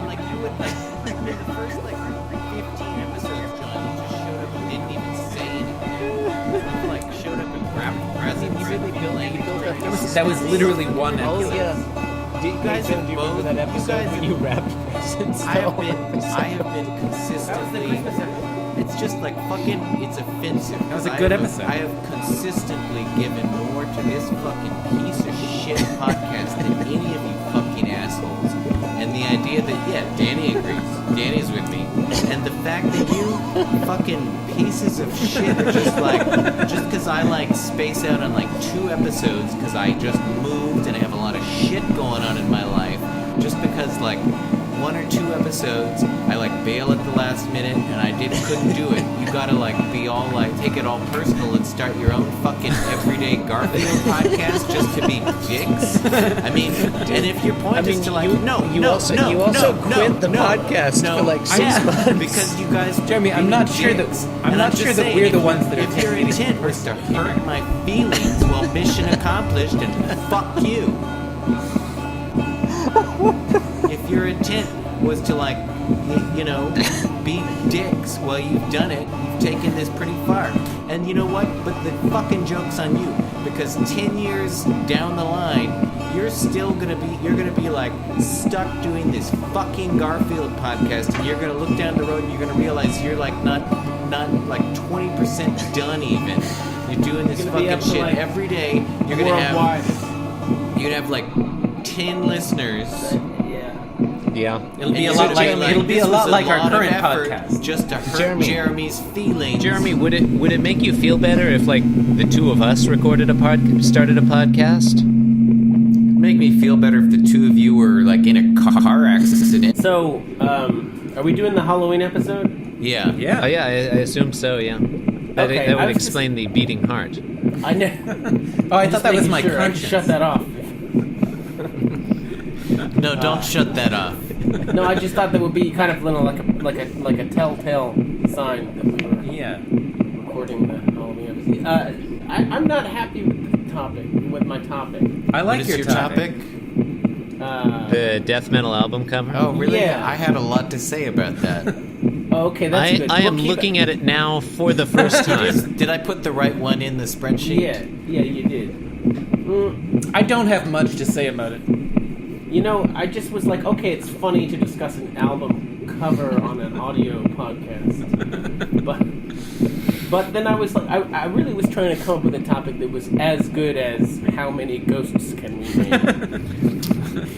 Like you would like in the first like 15 episodes, John, you just showed up and didn't even say anything. You like showed up and grabbed presents. That was literally one episode. Oh yeah. You guys have do you remember both. that episode when you wrapped presents? I have been consistently. It's just like fucking. It's offensive. That was a good episode. I have consistently given more to this fucking piece of shit podcast than any of you fucking assholes. And the idea that Danny agrees. Danny's with me. And the fact that you fucking pieces of shit are just because I like space out on like 2 episodes because I just moved and I have a lot of shit going on in my life. Just because like 1 or 2 episodes I like bail at the last minute and I couldn't do it. You gotta like be all like take it all personal and start your own fucking everyday Garfield podcast just to be dicks. I mean, and if your point is to like you also quit the podcast for like 6 months because you guys Jeremy, I'm not sure that we're the ones that are if your intent was to hurt my feelings, well, mission accomplished and fuck you. If your intent was to like, be dicks, well, you've done it. You've taken this pretty far. And you know what? But the fucking joke's on you. Because 10 years down the line, you're gonna be like stuck doing this fucking Garfield podcast, and you're gonna look down the road and you're gonna realize you're like not like 20% done even. You're doing this fucking shit like every day. You're gonna have like 10 listeners. Yeah, it'll be a lot like our current podcast. Just to hurt Jeremy's feelings. Jeremy, would it make you feel better if like the two of us started a podcast? Make me feel better if the two of you were like in a car accident. So, are we doing the Halloween episode? Yeah. Oh yeah, I assume so. Yeah. That would explain the beating heart. I know. I thought that was my conscience. Shut that off. No, don't shut that off. No, I just thought that would be kind of like a telltale sign that we were recording the Halloween episode. I'm not happy with my topic. I like your topic. The death metal album cover. Oh, really? Yeah. I had a lot to say about that. Okay, that's good. I am looking at it now for the first time. Did I put the right one in the spreadsheet? Yeah, you did. I don't have much to say about it. I just was like, okay, it's funny to discuss an album cover on an audio podcast. But then I was like, I really was trying to come up with a topic that was as good as how many ghosts can we name?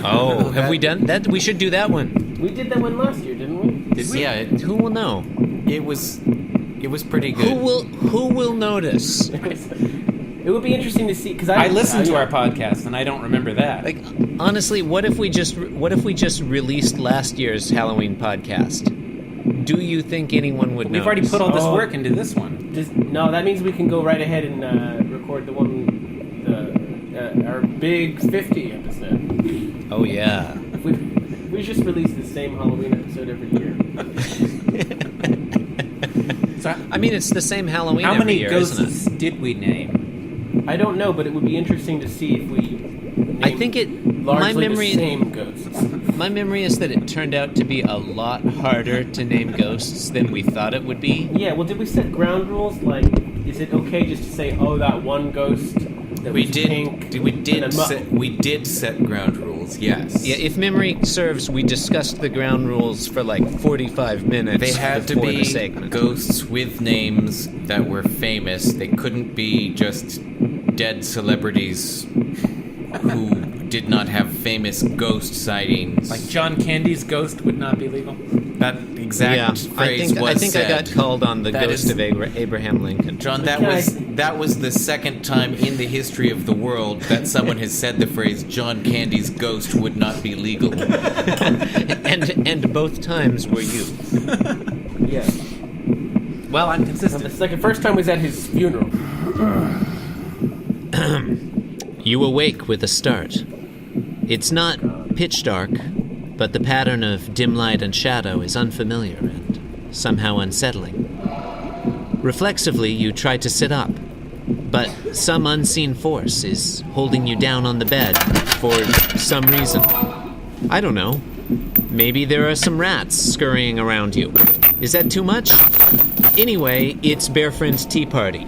Oh, have we done that? We should do that one. We did that one last year, didn't we? Yeah. Who will know? It was pretty good. Who will notice? It would be interesting to see because I listened to our podcast and I don't remember that. Like, honestly, what if we just released last year's Halloween podcast? Do you think anyone would know? We've already put all this work into this one. No, that means we can go right ahead and record the one, our big 50 episode. Oh yeah. We just release the same Halloween episode every year. So, I mean, it's the same Halloween every year, ghosts isn't it? Did we name? I don't know, but it would be interesting to see if we named I think largely the same ghosts. My memory is that it turned out to be a lot harder to name ghosts than we thought it would be. Yeah, well, did we set ground rules? Like, is it okay just to say, oh, that one ghost that was pink? We did set ground rules, yes. Yeah, if memory serves, we discussed the ground rules for like 45 minutes. They had to be ghosts with names that were famous. They couldn't be just dead celebrities who did not have famous ghost sightings. Like John Candy's ghost would not be legal? That exact phrase was I think said. I got called on the ghost of Abraham Lincoln. John, that was the second time in the history of the world that someone has said the phrase "John Candy's ghost would not be legal." and both times were you. Yeah. Well, I'm consistent. The first time was at his funeral. You awake with a start. It's not pitch dark, but the pattern of dim light and shadow is unfamiliar and somehow unsettling. Reflexively, you try to sit up, but some unseen force is holding you down on the bed for some reason. I don't know. Maybe there are some rats scurrying around you. Is that too much? Anyway, it's Bear Friend's Tea Party.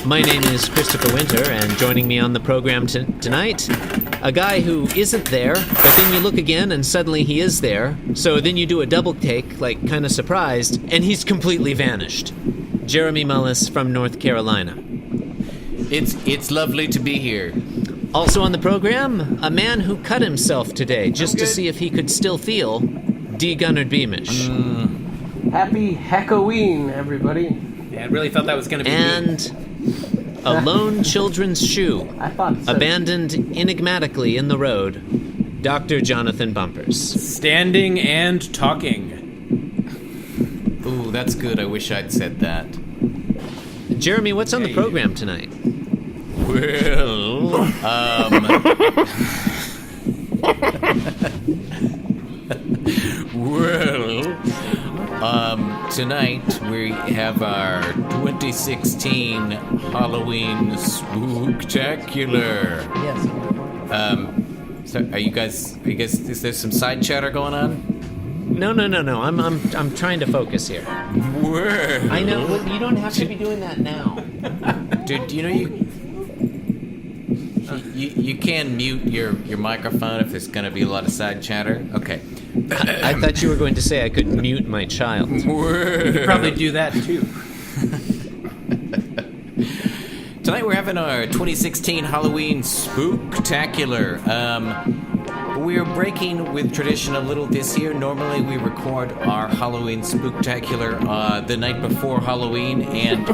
My name is Christopher Winter, and joining me on the program tonight, a guy who isn't there, but then you look again and suddenly he is there, so then you do a double take, like kind of surprised, and he's completely vanished. J.Mullis from North Carolina. It's lovely to be here. Also on the program, a man who cut himself today just to see if he could still feel D. Beamish. Happy Halloween, everybody. Yeah, I really thought that was going to be And a lone children's shoe, I thought so. abandoned enigmatically in the road, Dr. Jonathan Bumpers. standing and talking. Ooh, that's good. I wish I'd said that. Jeremy, what's on the program tonight? Well, tonight we have our 2016 Halloween Spooktacular. Yes. So are you guys, is there some side chatter going on? No. I'm trying to focus here. Well, I know. Well, you don't have to be doing that now. dude, you know you can mute your microphone if there's going to be a lot of side chatter. Okay. I thought you were going to say I could mute my child. You could probably do that, too. Tonight we're having our 2016 Halloween Spooktacular. We're breaking with tradition a little this year. Normally we record our Halloween Spooktacular the night before Halloween and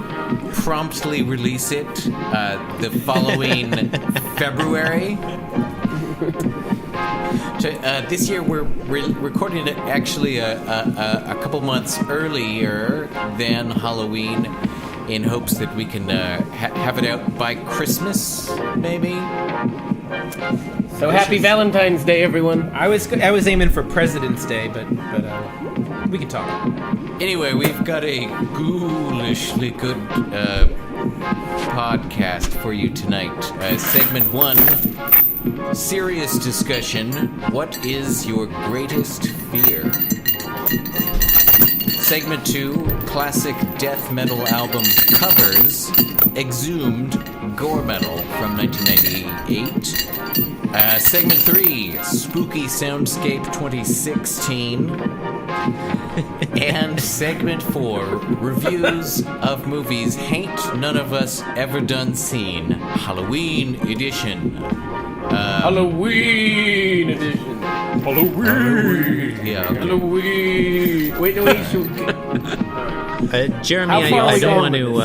promptly release it the following February. This year we're recording it actually a couple months earlier than Halloween in hopes that we can have it out by Christmas, maybe. So happy Valentine's Day, everyone. I was aiming for President's Day, but we can talk. Anyway, we've got a ghoulishly good podcast for you tonight. Segment 1, serious discussion. What is your greatest fear? Segment 2, classic death metal album covers. Exhumed, Gore metal from 1998. Segment 3, Spooky Soundscape 2016. And segment 4, reviews of movies Hain't None of Us Ever Done Seen, Halloween edition. Halloween edition. Halloween. Yeah. Okay. Halloween. Wait. Jeremy, How far I we don't going want to. with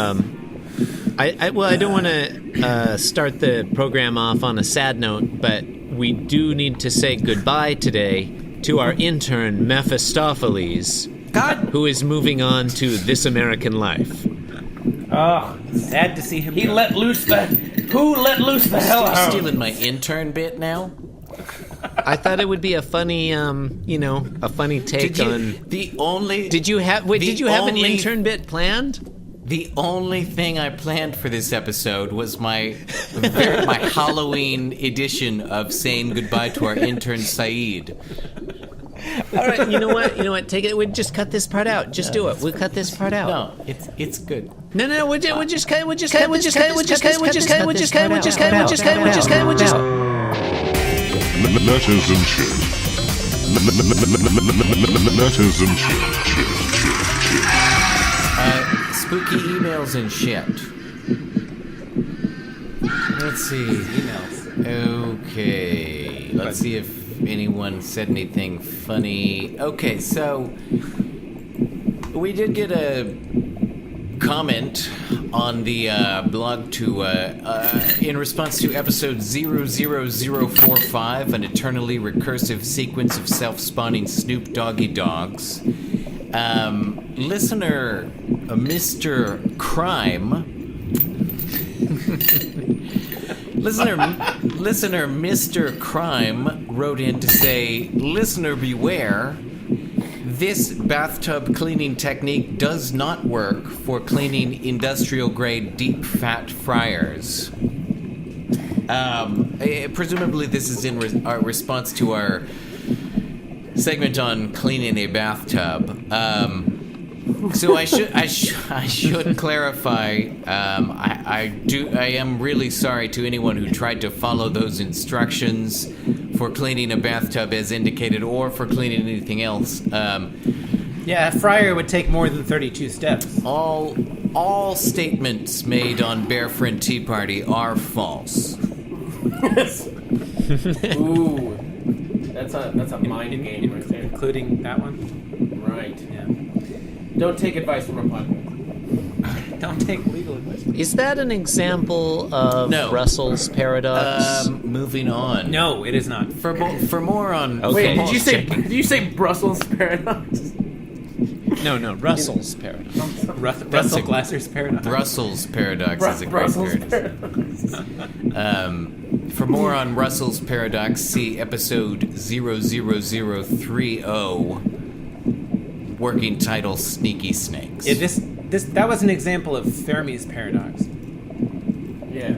I don't want to start the program off on a sad note, but we do need to say goodbye today to our intern Mephistopheles, who is moving on to This American Life. Oh, sad to see him. Who let loose the hellhound? Stealing my intern bit now? I thought it would be a funny, a funny take on. Did you have an intern bit planned? The only thing I planned for this episode was my Halloween edition of saying goodbye to our intern Saeed. All right, you know what? Take it. We'll just cut this part out. Just do it. We'll cut this part out. No, it's good. No. We'll just cut. Letters and shit. Letters and shit. Spooky emails and shit. Let's see. Emails. Okay. Let's see if anyone said anything funny. Okay, so we did get a comment on the blog to in response to episode 00045, an eternally recursive sequence of self-spawning Snoop Doggy dogs. Listener Mr. Crime Listener Mr. Crime wrote in to say, listener beware, This bathtub cleaning technique does not work for cleaning industrial-grade deep fat fryers. Presumably this is in our response to our segment on cleaning a bathtub. So I should clarify. I am really sorry to anyone who tried to follow those instructions for cleaning a bathtub as indicated, or for cleaning anything else. Yeah, a fryer would take more than 32 steps. All statements made on Bear Friend Tea Party are false. Ooh, that's a mind game right there. Including that one? Right. Yeah. Don't take advice from our podcast. Don't take legal advice. Is that an example of Russell's paradox? Moving on. No, it is not. For more on... Okay. Wait, did you say Brussels paradox? No, Russell's paradox. Russell Glasser's paradox. Russell's paradox is a great paradox. For more on Russell's paradox, see episode 00030, working title Sneaky Snakes. Yeah, that was an example of Fermi's paradox. Yeah.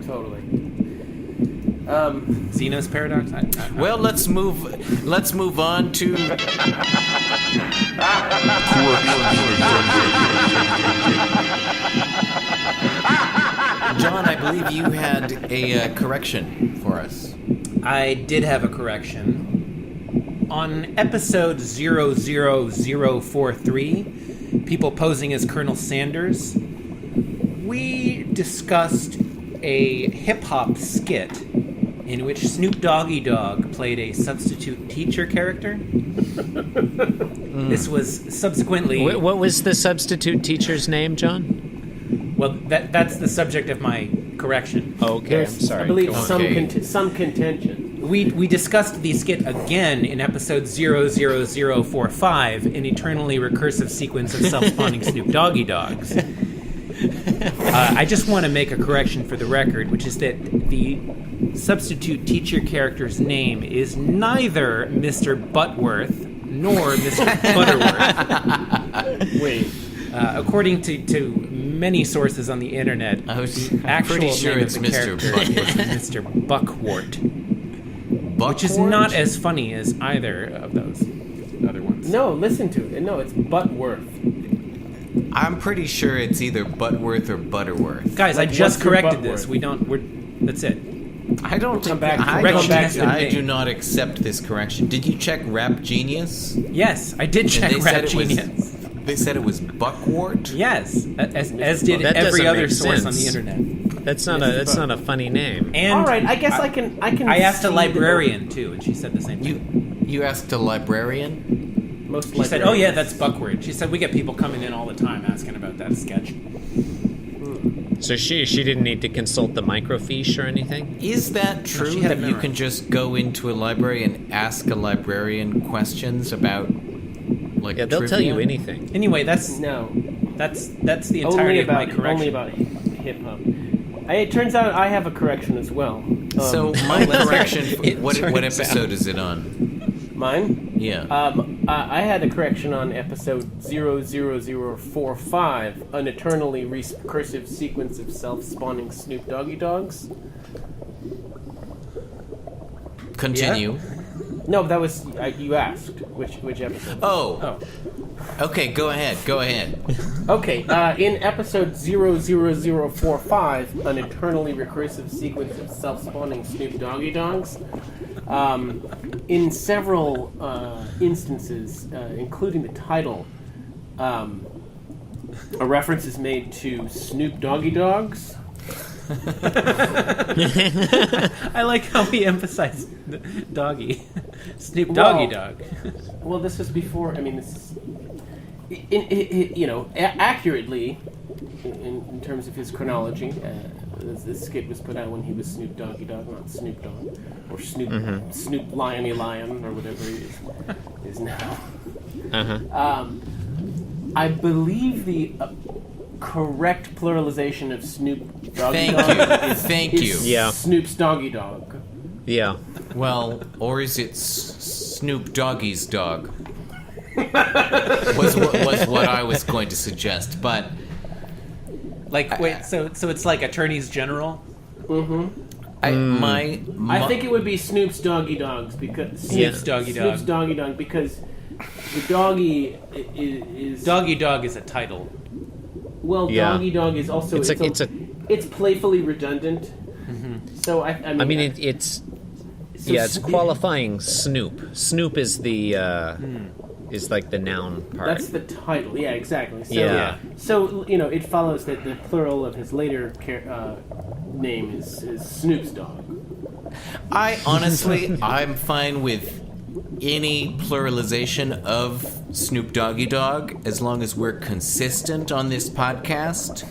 Totally. Zeno's paradox? Well, let's move on to... John, I believe you had a correction for us. I did have a correction. On episode 00043, People Posing as Colonel Sanders, we discussed a hip-hop skit in which Snoop Doggy Dogg played a substitute teacher character. This was subsequently... What was the substitute teacher's name, John? Well, that's the subject of my correction. Okay, I'm sorry. I believe Okay. some contention. We discussed the skit again in episode 00045, an eternally recursive sequence of self-spawning Snoop Doggy Dogs. I just want to make a correction for the record, which is that the substitute teacher character's name is neither Mr. Butworth nor Mr. Butterworth. Wait. According to many sources on the internet, I'm the actual pretty sure name it's of the Mr. character is Mr. Buckwort. Which is Buckwort? not as funny as either of those other ones. No, listen to it. No, it's Butworth. I'm pretty sure it's either Butworth or Butterworth. Guys, I Like, just what's your corrected Buttworth? this. That's it. I don't come think back- I, correction don't- has been I made. do not accept this correction. Did you check Rap Genius? Yes, I did check they said Rap it was- Genius. They said it was Buckwort? Yes, as did That every doesn't other make source on the sense. internet. That's not a funny name. And All right, I guess I can. I asked a see librarian too, and she said the same thing. You asked a librarian? Most She said, "Oh yeah, that's Buckwort." She said, "We get people coming in all the time asking about that sketch." So she didn't need to consult the microfiche or anything? Is that true she had that it you can just go into a library and ask a librarian questions about, like, Yeah, they'll tell you trivia? anything. Anyway, that's No, the entirety of my correction. only about hip hop. It turns out I have a correction as well. So my correction, It what turns episode is it on? Mine? Yeah. I had a correction on episode 00045, an eternally recursive sequence of self-spawning Snoop Doggy Dogs. Continue. No, that was you asked which episode. Oh. Okay, go ahead. Okay, in episode 00045, an eternally recursive sequence of self-spawning Snoop Doggy Dogs, in several instances, including the title, a reference is made to Snoop Doggy Dogs. I like how we emphasize doggy. Snoop Doggy Dog. Well, this was before. I mean, this is, accurately in terms of his chronology. This skit was put out when he was Snoop Doggy Dog, not Snoop Dogg, or Snoop Liony Lion, or whatever he is now. I believe the correct pluralization of Snoop Doggy Dog Thank you. Yeah. Snoop's Doggy Dog. Yeah. Well, or is it Snoop Doggie's dog. was what I was going to suggest, but so it's like attorneys general. I think it would be Snoop's Doggy Dogs because Snoop's Doggy Dog. Snoop's Doggy Dog because the doggy is Doggy Dog is a title. Well, Yeah. Doggy Dog is also it's playfully redundant. So I mean it's so qualifying Snoop. Snoop is the is like the noun part. That's the title. Yeah, exactly. So, Yeah. So it follows that the plural of his later name is Snoop's dog. I honestly, I'm fine with any pluralization of Snoop Doggy Dog as long as we're consistent on this podcast.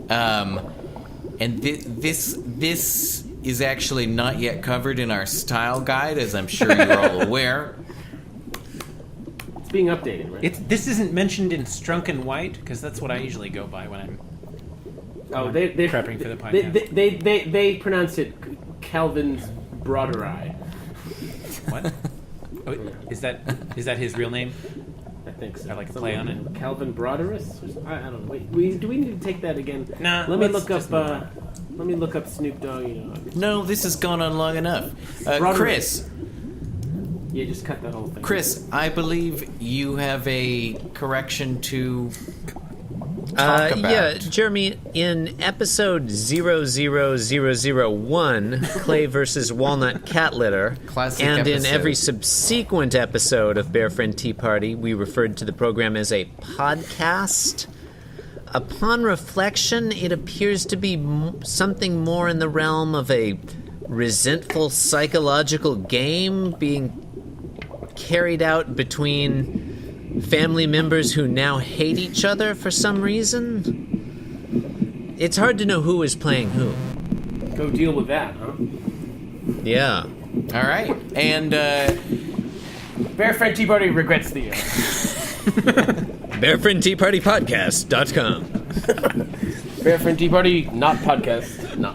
And this is actually not yet covered in our style guide, as I'm sure you're all aware. It's being updated, right? This isn't mentioned in Strunk and White because that's what I usually go by when I'm. They're prepping for the podcast. They pronounce it Calvin's Broader-Eye. What? Oh, is that his real name? I think so. I like a play on it. Calvin Broaderus? I don't know. Wait, do we need to take that again? Nah. Let me look up. Let me look up Snoop Doggy Dog. No, this has gone on long enough. Chris. Yeah, just cut that whole thing. Chris, I believe you have a correction to talk about. Yeah, Jeremy, in episode 00001, Clay versus Walnut Cat Litter, Classic and episode. in every subsequent episode of Bear Friend Tea Party, we referred to the program as a podcast. Upon reflection, it appears to be something more in the realm of a resentful psychological game being carried out between family members who now hate each other for some reason. It's hard to know who is playing who. Go deal with that, huh? Yeah. All right. And Bear Friend Tea Party regrets the BearFriendTeaPartyPodcast.com. Bear Friend Tea Party not podcast. No.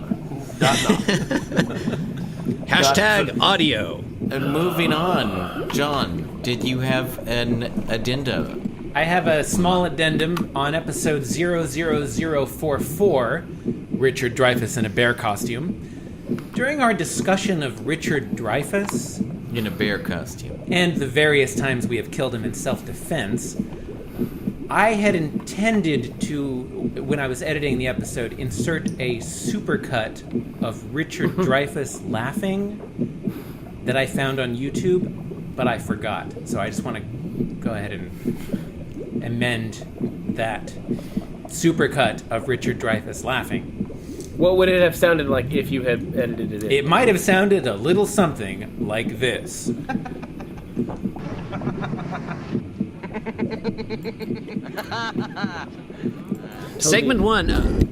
Hashtag audio. and moving on, John, did you have an addendum? I have a small addendum on episode 00044, Richard Dreyfuss in a bear costume. During our discussion of Richard Dreyfuss In a bear costume. and the various times we have killed him in self-defense, I had intended to, when I was editing the episode, insert a supercut of Richard Dreyfuss laughing that I found on YouTube, but I forgot. So I just want to go ahead and amend that supercut of Richard Dreyfuss laughing. What would it have sounded like if you had edited it in? It might have sounded a little something like this. Segment 1.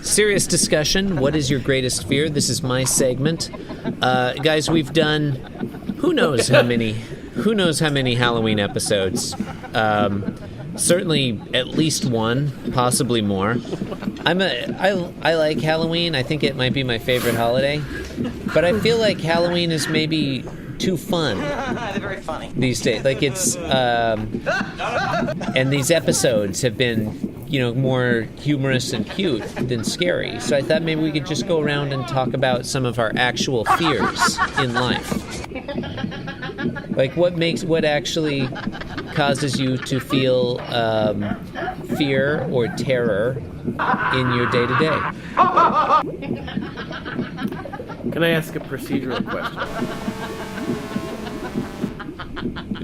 Serious discussion. What is your greatest fear? This is my segment. Guys, we've done who knows how many Halloween episodes. Certainly at least one, possibly more. I like Halloween. I think it might be my favorite holiday. But I feel like Halloween is maybe too fun. They're very funny. These days. Like it's and these episodes have been, more humorous and cute than scary. So I thought maybe we could just go around and talk about some of our actual fears in life. Like what actually causes you to feel fear or terror in your day-to-day. Can I ask a procedural question?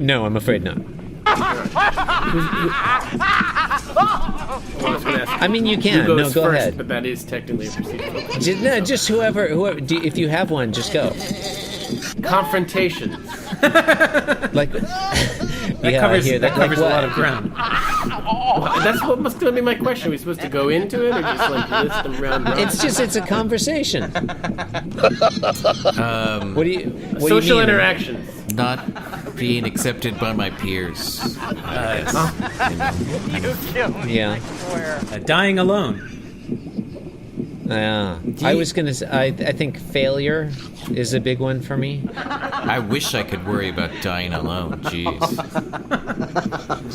No, I'm afraid not. I mean, you can. Who No, goes go first, ahead. But that is technically a procedural question. Just whoever. If you have one, just go. Confrontations. That covers a lot of ground. That's what must be my question. Are we supposed to go into it or just list them round? It's a conversation. What do you Social mean? interactions. Not being accepted by my peers. You killed me. Yeah. I swear. Dying alone. Yeah. I was going to say, I think failure is a big one for me. I wish I could worry about dying alone. Jeez.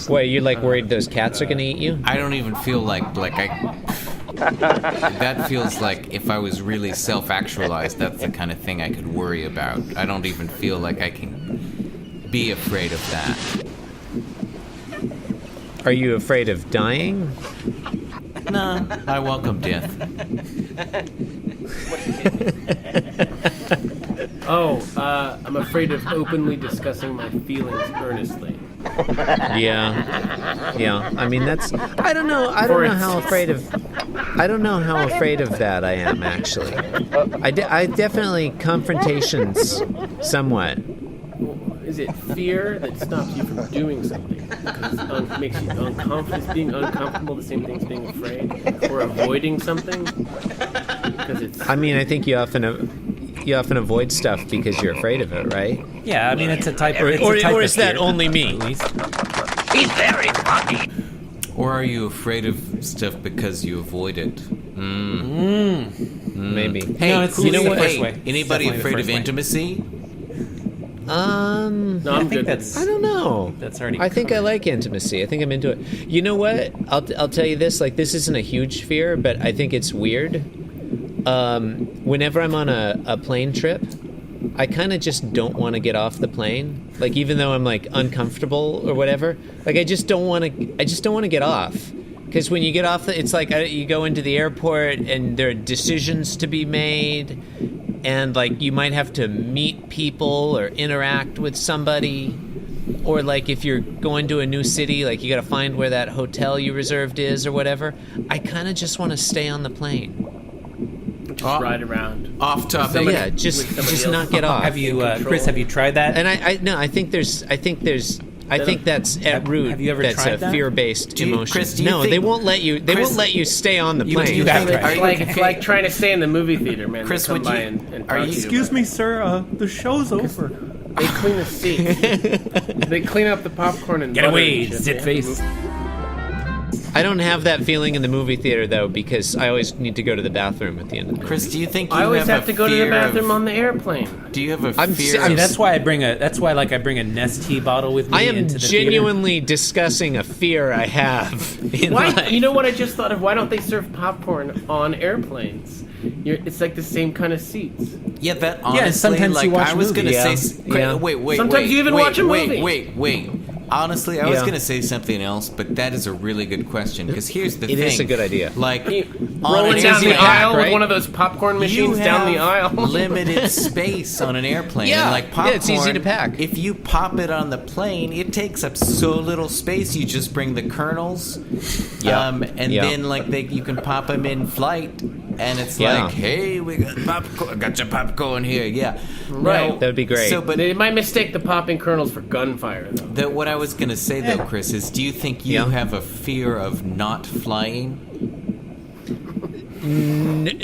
What, you like worried those cats are going to eat you? I don't even feel like I... That feels like if I was really self-actualized, that's the kind of thing I could worry about. I don't even feel like I can be afraid of that. Are you afraid of dying? No, I welcome death. I'm afraid of openly discussing my feelings earnestly. Yeah. I mean, that's. I don't know how afraid of that I am actually. I definitely confrontations somewhat. Is it fear that stops you from doing something? Because it makes you uncomfortable. Is being uncomfortable the same thing as being afraid? Or avoiding something? Because it's... I mean, I think you often avoid stuff because you're afraid of it, right? Yeah, I mean, it's a type of... Or is that only me? He's very funny. Or are you afraid of stuff because you avoid it? Maybe. Hey, No, it's you know the what? first way. Anybody It's definitely the afraid of first way. intimacy? No, I'm I think good. that's... I don't know. That's already I think I covered. like intimacy. I think I'm into it. You know what? I'll tell you this. Like, this isn't a huge fear, but I think it's weird. Whenever I'm on a plane trip, I kind of just don't want to get off the plane. Like, even though I'm like uncomfortable or whatever, like I just don't want to get off. Because when you get off, it's like you go into the airport and there are decisions to be made. And, like, you might have to meet people or interact with somebody. Or, like, if you're going to a new city, like, you got to find where that hotel you reserved is or whatever. I kind of just want to stay on the plane. Just ride around. Off topic. Somebody- Yeah, just with somebody not else. get off. Have you, control. Chris, have you tried that? And I think that's at root. Have you ever that's tried a that? fear-based Do you- emotion. Chris, do you no, think- they won't let you. They Chris, won't let you stay on the plane. you have tried. It's like trying to stay in the movie theater, man. Chris, They come would by you- and are talk you- to Excuse me, sir. The show's over. They clean the seats. They clean up the popcorn and Get butter away, and shit. zit face. I don't have that feeling in the movie theater though, because I always need to go to the bathroom at the end of the movie. Chris, do you think you I always have a to go to the fear bathroom of- on the airplane. Do you have a I'm fear? si- I'm of- That's why I bring a Nestea bottle with me I am into the genuinely discussing a fear I have in Why? life. You know what I just thought of? Why don't they serve popcorn on airplanes? It's like the same kind of seats. Yeah, that honestly, sometimes like you watch I was gonna movies. say. Yeah. Wait. Sometimes you even watch a movie. Wait. Honestly, I was Yeah. gonna say something else, but that is a really good question because here's the It thing. is a good idea. Like Rolling an down the airplane, aisle right? with one of those popcorn you machines down the aisle. have limited space on an airplane. Yeah. And like Yeah, popcorn, it's easy to pack. If you pop it on the plane, it takes up so little space. You just bring the kernels, Yeah. and Yeah. then like you can pop them in flight, and it's Yeah. like, hey, we got popcorn. Got your popcorn here. Yeah, Right. Now- That would be great. So, but They might mistake the popping kernels for gunfire, though. what I was gonna say though, Chris, is do you think you Yeah. have a fear of not flying?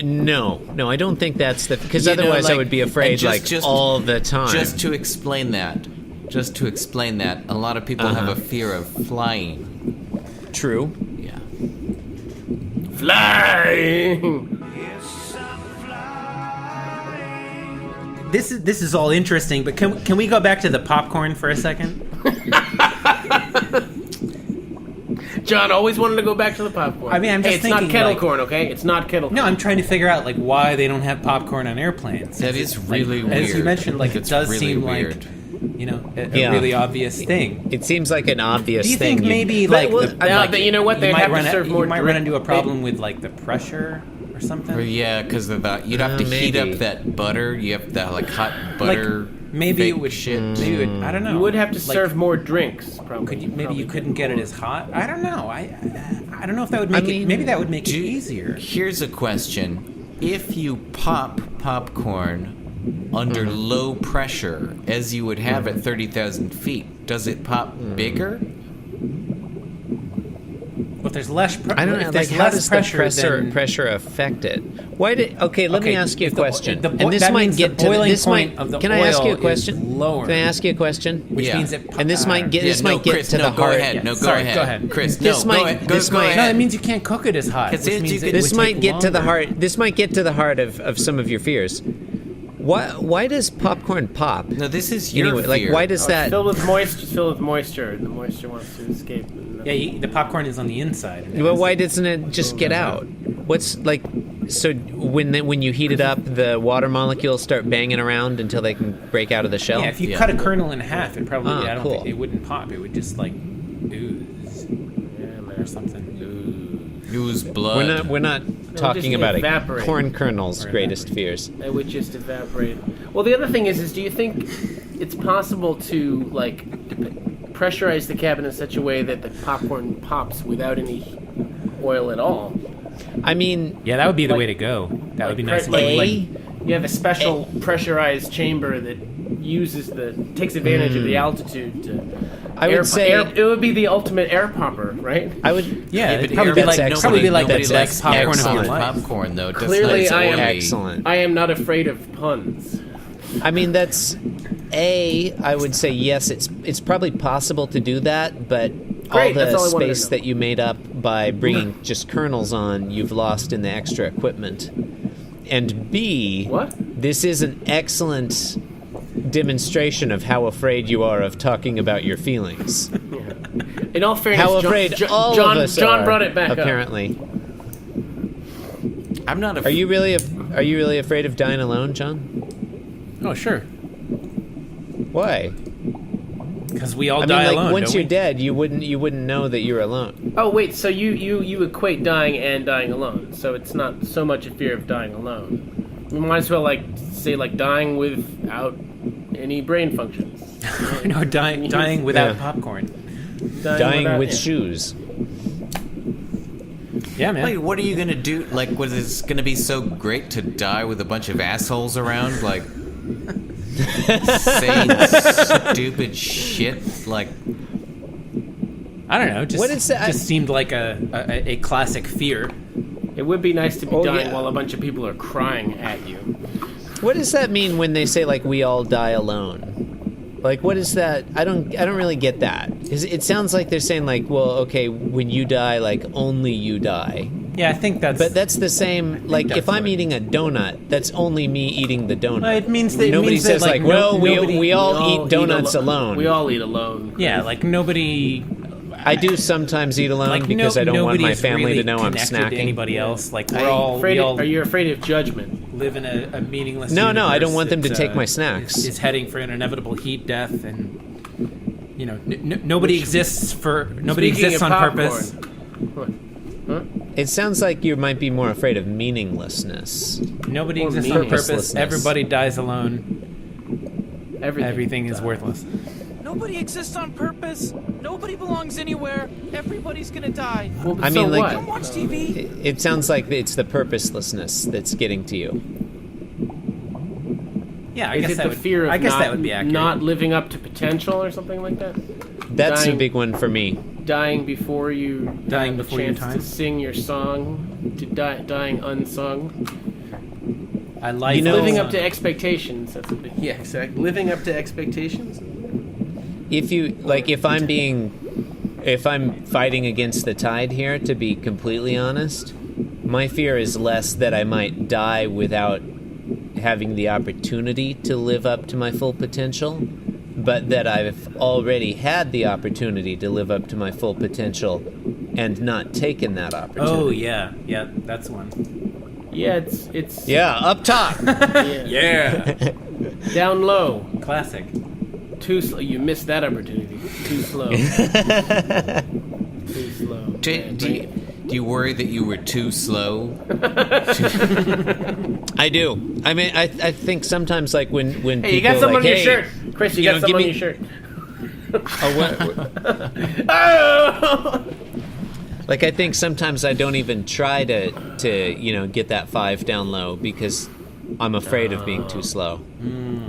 No, I don't think that's the because You know, otherwise I like- would be and afraid just- all the time. Just to explain that, a lot of people have a fear of flying. True. Yeah. Flying! This is all interesting, but can we go back to the popcorn for a second? John always wanted to go back to the popcorn. I mean, I'm just it's not thinking, kettle like- corn, okay? It's not kettle corn. No, I'm trying to figure out like why they don't have popcorn on airplanes. That is really Like, weird. As you mentioned, like It's it does really seem weird. like a Yeah. really obvious thing. It seems like an obvious Do you thing. think maybe But, like, well, the, Now, like but you know what? They'd have to serve more You might drink. run into a problem with like the pressure or something. Or, yeah, because of that, you'd have to heat maybe. up that butter. You have that like hot butter. Maybe it fake would shit. Maybe it would, I don't know. You would have to Like, serve more drinks, probably. Could you, maybe Probably you couldn't get it as hot. I don't know. I don't know if that would make it. Maybe that would make it easier. Here's a question: if you pop popcorn under low pressure, as you would have at 30,000 feet, does it pop bigger? But there's less. I don't know. There's Like, how less does pressure the pressure affect it? Why did? Okay, let me ask you a if question. the And this that might means get the to boiling this point might. of the Can I ask you a oil question? is lower. Can I ask you a question? Which Yeah. means it. And this might get. This might get Chris, to the go heart. ahead. No, go Sorry, ahead. go ahead. Chris, This no, might- go ahead. this Go might- ahead. No, it means you can't cook it as hot. Because Which then means you it could- would This might take get to the longer. heart. This might get to the heart of some of your fears. Why does popcorn pop? No, this is your Anyway, like fear. why does that? Filled with moisture, and the moisture wants to escape. And Yeah, the popcorn is on the inside. and it Well, is- why doesn't it just get out? What's like? So when you heat it up, the water molecules start banging around until they can break out of the shell. Yeah, if you Yeah. cut a kernel in half, it probably. I don't cool. think it wouldn't pop. It would just like ooze or something. Use blood. We're not talking about it. evaporate. Corn kernels' greatest fears. it would just evaporate. Well, the other thing is do you think it's possible to like pressurize the cabin in such a way that the popcorn pops without any oil at all? I mean, Yeah, that would be the Like- way to go. That would be Like, nice. and like- easy. You have a special pressurized chamber that takes advantage of the altitude to. I would say- it would be the ultimate air popper, right? I would. Yeah, it'd but probably be that's like excellent. probably be like Nobody the likes best popcorn of your excellent. life. popcorn, though. Just Clearly, like I am- oily. Excellent. I am not afraid of puns. I mean, that's I would say yes. It's probably possible to do that, but Great, all that's the all I wanted to space know. that you made up by bringing just kernels on, you've lost in the extra equipment. And B, What? this is an excellent demonstration of how afraid you are of talking about your feelings. In all fairness, How afraid all John of us John are, brought it back apparently. I'm not. Are you really afraid of dying alone, John? Oh, sure. Why? Because we all I die mean, like alone. once don't you're we? dead, you wouldn't know that you're alone. Oh wait, so you equate dying and dying alone. So it's not so much a fear of dying alone. We might as well say dying without any brain functions. No, dying without Yeah. popcorn. Dying without- with yeah. shoes. Yeah, man. Wait, what are you gonna do? Like, was it gonna be so great to die with a bunch of assholes around, like saying stupid shit? Like, I don't know. Just, What is that? Just seemed like a classic fear. It would be nice to be Oh, dying yeah. while a bunch of people are crying at you. What does that mean when they say we all die alone? Like, what is that? I don't really get that. It sounds like they're saying well, okay, when you die, only you die. Yeah, I think that's. But that's the same. Like, that's if I'm what- eating a donut, that's only me eating the donut. Well, it means that Nobody says nobody, we all eat donuts alone. We all eat alone. Yeah, nobody. I do sometimes eat alone because I don't want my nobody's family really to know I'm connected to snacking. anybody else. Like Are you afraid of judgment? live in a meaningless. No, I don't universe want them to that, take my snacks. Is heading for an inevitable heat death, and nobody exists Speaking on of purpose. popcorn. What? It sounds like you might be more afraid of meaninglessness. Nobody Or exists on purpose. purposelessness. Everybody dies alone. Everything is worthless. Nobody exists on purpose. Nobody belongs anywhere. Everybody's gonna die. Well, I so mean, like- what? Don't watch TV. It sounds like it's the purposelessness that's getting to you. Yeah, I Is guess it that the would. fear of I guess not, that would be accurate. not living up to potential or something like that? That's Dying- a big one for me. Dying before you Dying have a before your chance time? to sing your song, to dying unsung. I like You know- Living up to expectations. That's a big, yeah, exactly. Living up to expectations. If I'm fighting against the tide here, to be completely honest, my fear is less that I might die without having the opportunity to live up to my full potential, but that I've already had the opportunity to live up to my full potential and not taken that opportunity. Oh yeah, that's one. Yeah, it's Yeah, up top. Yeah, down low. classic. Too slow. You missed that opportunity. Too slow. Too slow. do you worry that you were too slow? I do. I mean, I think sometimes when Hey, people you got some on your hey, shirt, Chris. You got some give on me- your shirt. Oh, what? Oh! Like, I think sometimes I don't even try to get that 5 down low because I'm afraid of being too slow.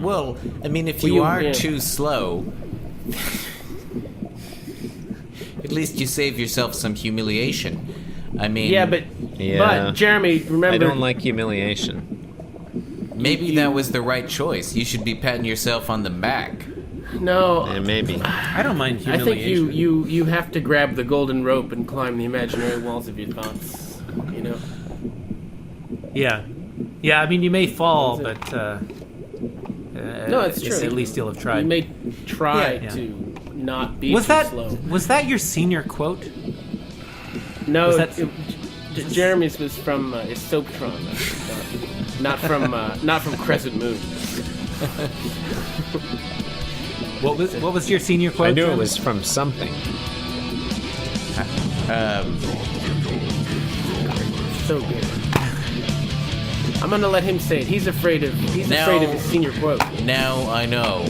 Well, I mean, if Well, you are yeah. too slow, At least you save yourself some humiliation. I mean, but Jeremy, remember, I don't like humiliation. maybe that was the right choice. You should be patting yourself on the back. No, Yeah, maybe. I don't mind I humiliation. think you have to grab the golden rope and climb the imaginary walls of your thoughts. You know. Yeah. I mean, you may fall, but No, it's true. At least you'll have tried. You may try Yeah. to not be Was too that slow. was that your senior quote? No, was that- Jeremy's was from Soaptron, not from Crescent Moon. What was your senior quote? I knew it Jeremy? was from something. So good. I'm gonna let him say it. He's afraid of his senior quote. Now I know.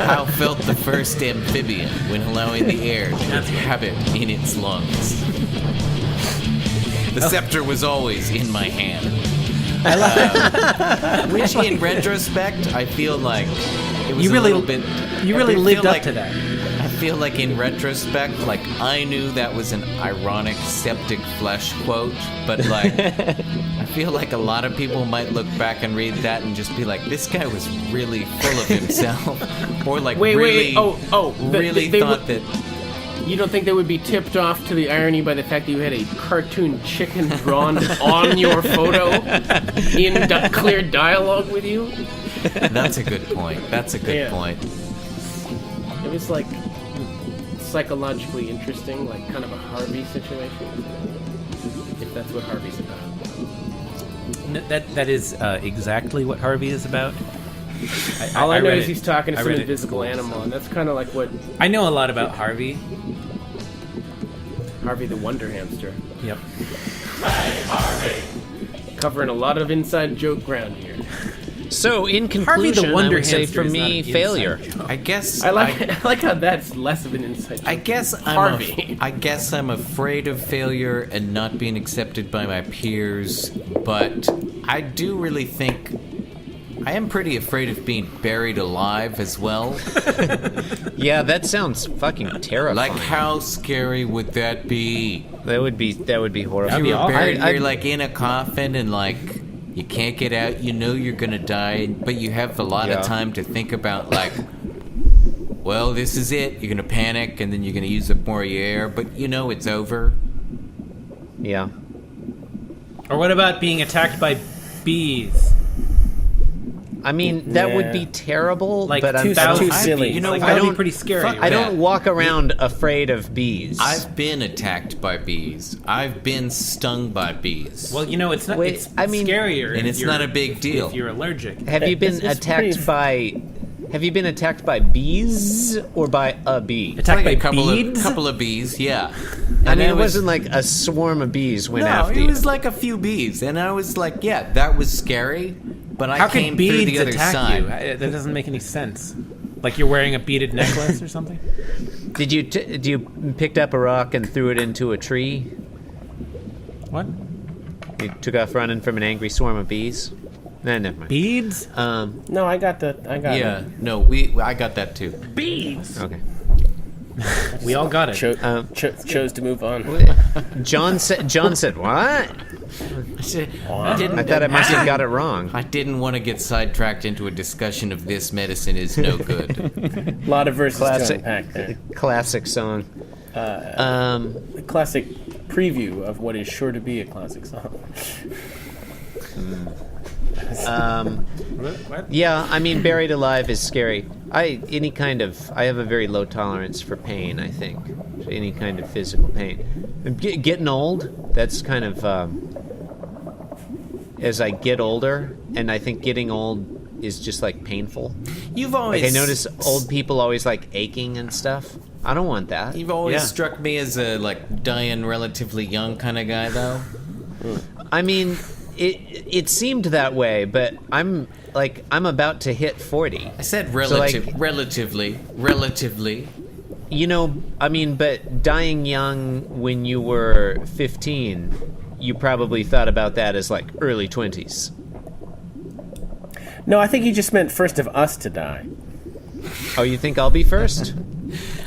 How felt the first amphibian when allowing the air to inhabit in its lungs? The scepter was always in my hand. Which, in retrospect, I feel like it was You really- a little bit. You really I feel lived up like- to that. I feel like in retrospect, like I knew that was an ironic septic flesh quote, but like I feel like a lot of people might look back and read that and just be like, this guy was really full of himself, or like Wait. really They thought would- that. You don't think they would be tipped off to the irony by the fact that you had a cartoon chicken drawn on your photo in clear dialogue with you? That's a good point. That's a good Yeah. point. It was like psychologically interesting, like kind of a Harvey situation. If that's what Harvey's about. That is exactly what Harvey is about. All I know read is it. he's talking to I some read it. invisible animal, and that's kind of like what I know a lot about Harvey. Harvey the Wonder Hamster. Yep. Covering a lot of inside joke ground here. So, in Harvey the conclusion, I Wonder would say Hamster for is not me, an failure. inside joke. I guess I like how that's less of an inside joke. I guess Harvey. I guess I'm afraid of failure and not being accepted by my peers, but I do really think I am pretty afraid of being buried alive as well. Yeah, that sounds fucking terrifying. Like, how scary would that be? That would be horrifying. If you're buried, I- you're like in a coffin and like you can't get out. You know you're gonna die, but you have a lot Yeah. of time to think about like, well, this is it. You're gonna panic and then you're gonna use up more of your air, but you know it's over. Yeah. Or what about being attacked by bees? I mean, that would Yeah. be terrible, Like but I'm 2,000 too silly. You know like, what? that'd be don't- pretty scary. fuck I that. don't walk around afraid of bees. I've been attacked by bees. I've been stung by bees. Well, you know, it's not. Wait, it's I mean- scarier, And if it's you're- not a big deal. if you're allergic. Have you been It's pretty- attacked by? Have you been attacked by bees or by a bee? Attacked like by a bees? couple of bees, yeah. I And mean, I it was- wasn't like a swarm of bees went No, after it you. was like a few bees, and I was like, yeah, that was scary. But I How came can through beads the other attack side. you? That doesn't make any sense. Like you're wearing a beaded necklace or something? Did you picked up a rock and threw it into a tree? What? You took off running from an angry swarm of bees? Nah, never mind. Beads? No, I got Yeah, it. no, I got that too. Okay. We all got it. Chose to move on. John said what? I I thought I must have got it wrong. I didn't want to get sidetracked into a discussion of this medicine is no good. A lot of verses to Classic, unpack there. classic song. A classic preview of what is sure to be a classic song. Yeah, I mean, buried alive is scary. I have a very low tolerance for pain. I think any kind of physical pain. Getting old, that's kind of as I get older, and I think getting old is just like painful. You've always Like I notice old people always like aching and stuff. I don't want that. You've always Yeah. struck me as a like dying relatively young kind of guy, though. I mean, it seemed that way, but I'm about to hit 40. I said like- relatively. You know, I mean, but dying young when you were 15, you probably thought about that as like early 20s. No, I think he just meant first of us to die. Oh, you think I'll be first?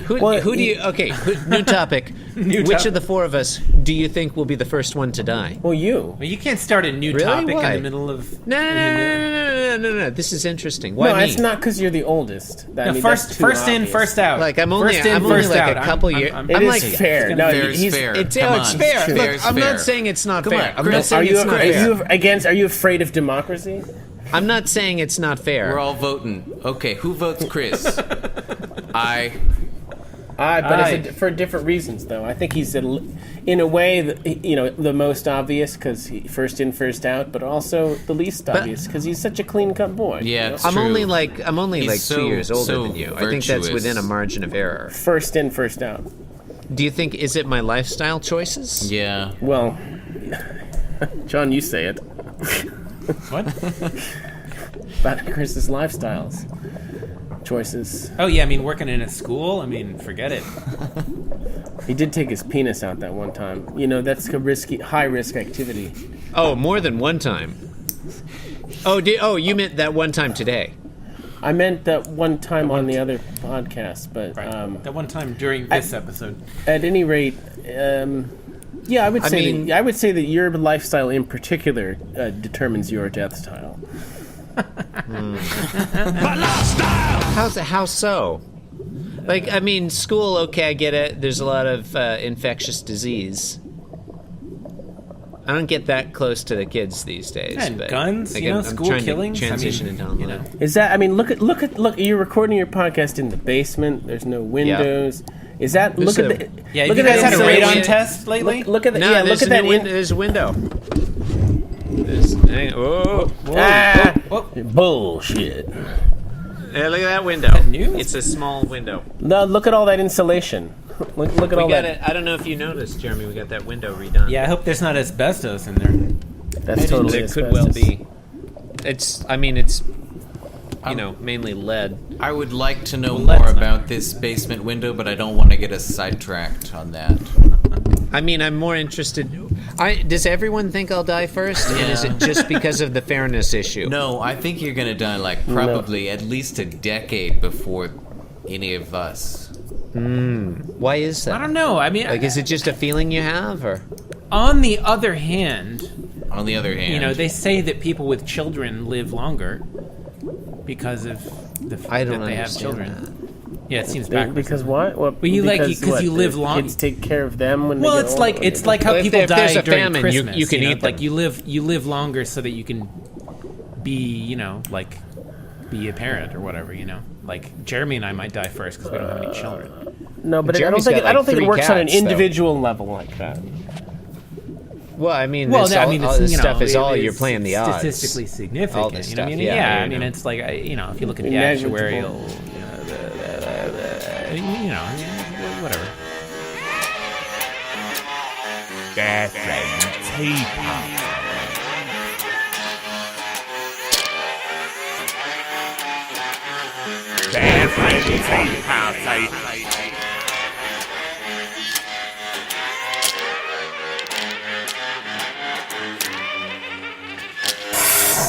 Who do you... Okay, new topic. Which of the four of us do you think will be the first one to die? Well, you. Well, you can't start a new Really? topic Why? in the middle of... No. This is interesting. Why No, me? it's not because you're the oldest. No, first in, first out. Like, I'm only first in, like first out. a couple years... It is fair. No, Fair is he's fair. It's Come on. fair. Fair Look, is I'm fair. not saying it's not Come fair. on, I'm Chris, not saying it's not fair. Are you afraid of democracy? I'm not saying it's not fair. We're all voting. Okay, who votes Chris? I. But for different reasons, though. I think he's, in a way, the most obvious because first in, first out, but also the least obvious because he's such a clean-cut boy. Yeah, it's I'm true. only like He's 2 years older so than you. I think that's virtuous. within a margin of error. First in, first out. Do you think is it my lifestyle choices? Yeah. Well, John, you say it. What? About Chris's lifestyles. Choices. Oh, yeah, I mean, working in a school? I mean, forget it. He did take his penis out that one time. That's a high-risk activity. Oh, more than one time. Oh, you meant that one time today. I meant that one time on the other podcast, but Right. That one time during this episode. at any rate, I would say that your lifestyle in particular determines your death style. How so? Like, I mean, school, okay, I get it. There's a lot of infectious disease. I don't get that close to the kids these days. And but guns, like, I'm school trying killings. to Transition into online. Is that? I mean, look. You're recording your podcast in the basement. There's no windows. Is that? There's Look a- at the. Yeah, look you at guys that had a insulation. radon test lately? Look at the. No, Yeah, there's look at that. there's a window. Bullshit. Yeah, look at that window. new? It's a small window. No, look at all that insulation. Look at all We got that. it. I don't know if you noticed, Jeremy. We got that window redone. Yeah, I hope there's not asbestos in there. That's totally. It could well asbestos. be. It's mainly lead. I would like to know Well, more let's not. about this basement window, but I don't want to get us sidetracked on that. I mean, I'm more interested. Does everyone think I'll die first? And is it just because of the fairness issue? No, I think you're gonna die probably at least a decade before any of us. Why is that? I don't know. I mean, Like, is it just a feeling you have, or? on the other hand, On the other hand, they say that people with children live longer because of the fact I don't that they have understand children. Yeah, it seems backwards. Because what? Well, you live long. Kids take care of them when Well, they get older? it's like how Well, if people there's die a during famine, Christmas. you can eat them. Like you live longer so that you can be, be a parent or whatever. Like Jeremy and I might die first because we don't have any children. No, but Jeremy's I got, don't think it 3 works on an cats, though. individual level like that. Well, I mean, Well, all this stuff is all you're playing the odds. Statistically significant. All this stuff, I mean, yeah, I mean, it's like if you look at the Negligible. actuarial, whatever.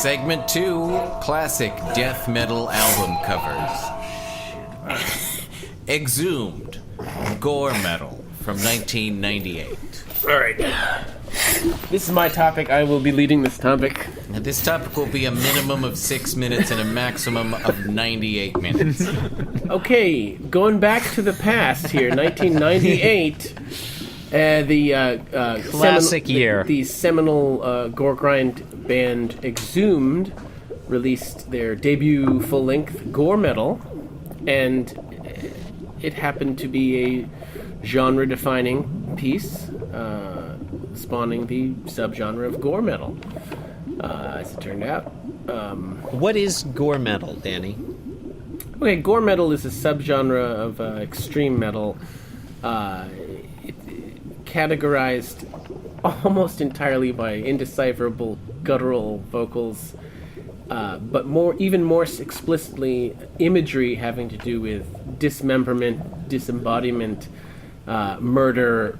Segment 2, classic death metal album covers. Exhumed, Gore metal from 1998. All right. This is my topic. I will be leading this topic. Now, this topic will be a minimum of 6 minutes and a maximum of 98 minutes. Okay, going back to the past here, 1998. Classic year. The seminal gore grind band Exhumed released their debut full-length gore metal, and it happened to be a genre-defining piece, spawning the subgenre of gore metal, as it turned out. What is gore metal, Danny? Okay, gore metal is a subgenre of extreme metal, categorized almost entirely by indecipherable guttural vocals, but even more explicitly, imagery having to do with dismemberment, disembodiment, murder,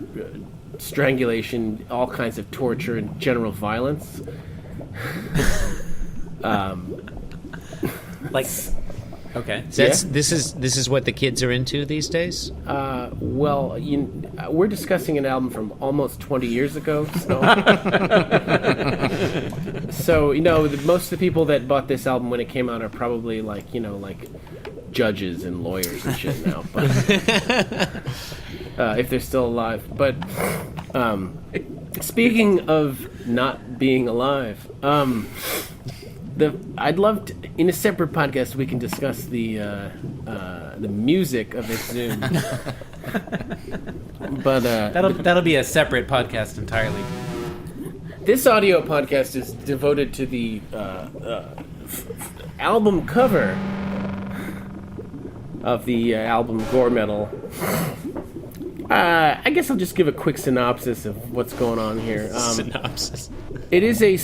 strangulation, all kinds of torture and general violence. Like Okay. This is what the kids are into these days. Well, we're discussing an album from almost 20 years ago, so so most of the people that bought this album when it came out are probably like judges and lawyers and shit now, but if they're still alive. But speaking of not being alive, I'd love to, in a separate podcast, we can discuss the music of Exhumed. But that'll be a separate podcast entirely. This audio podcast is devoted to the album cover of the album Gore Metal. I guess I'll just give a quick synopsis of what's going on here. Synopsis. It is a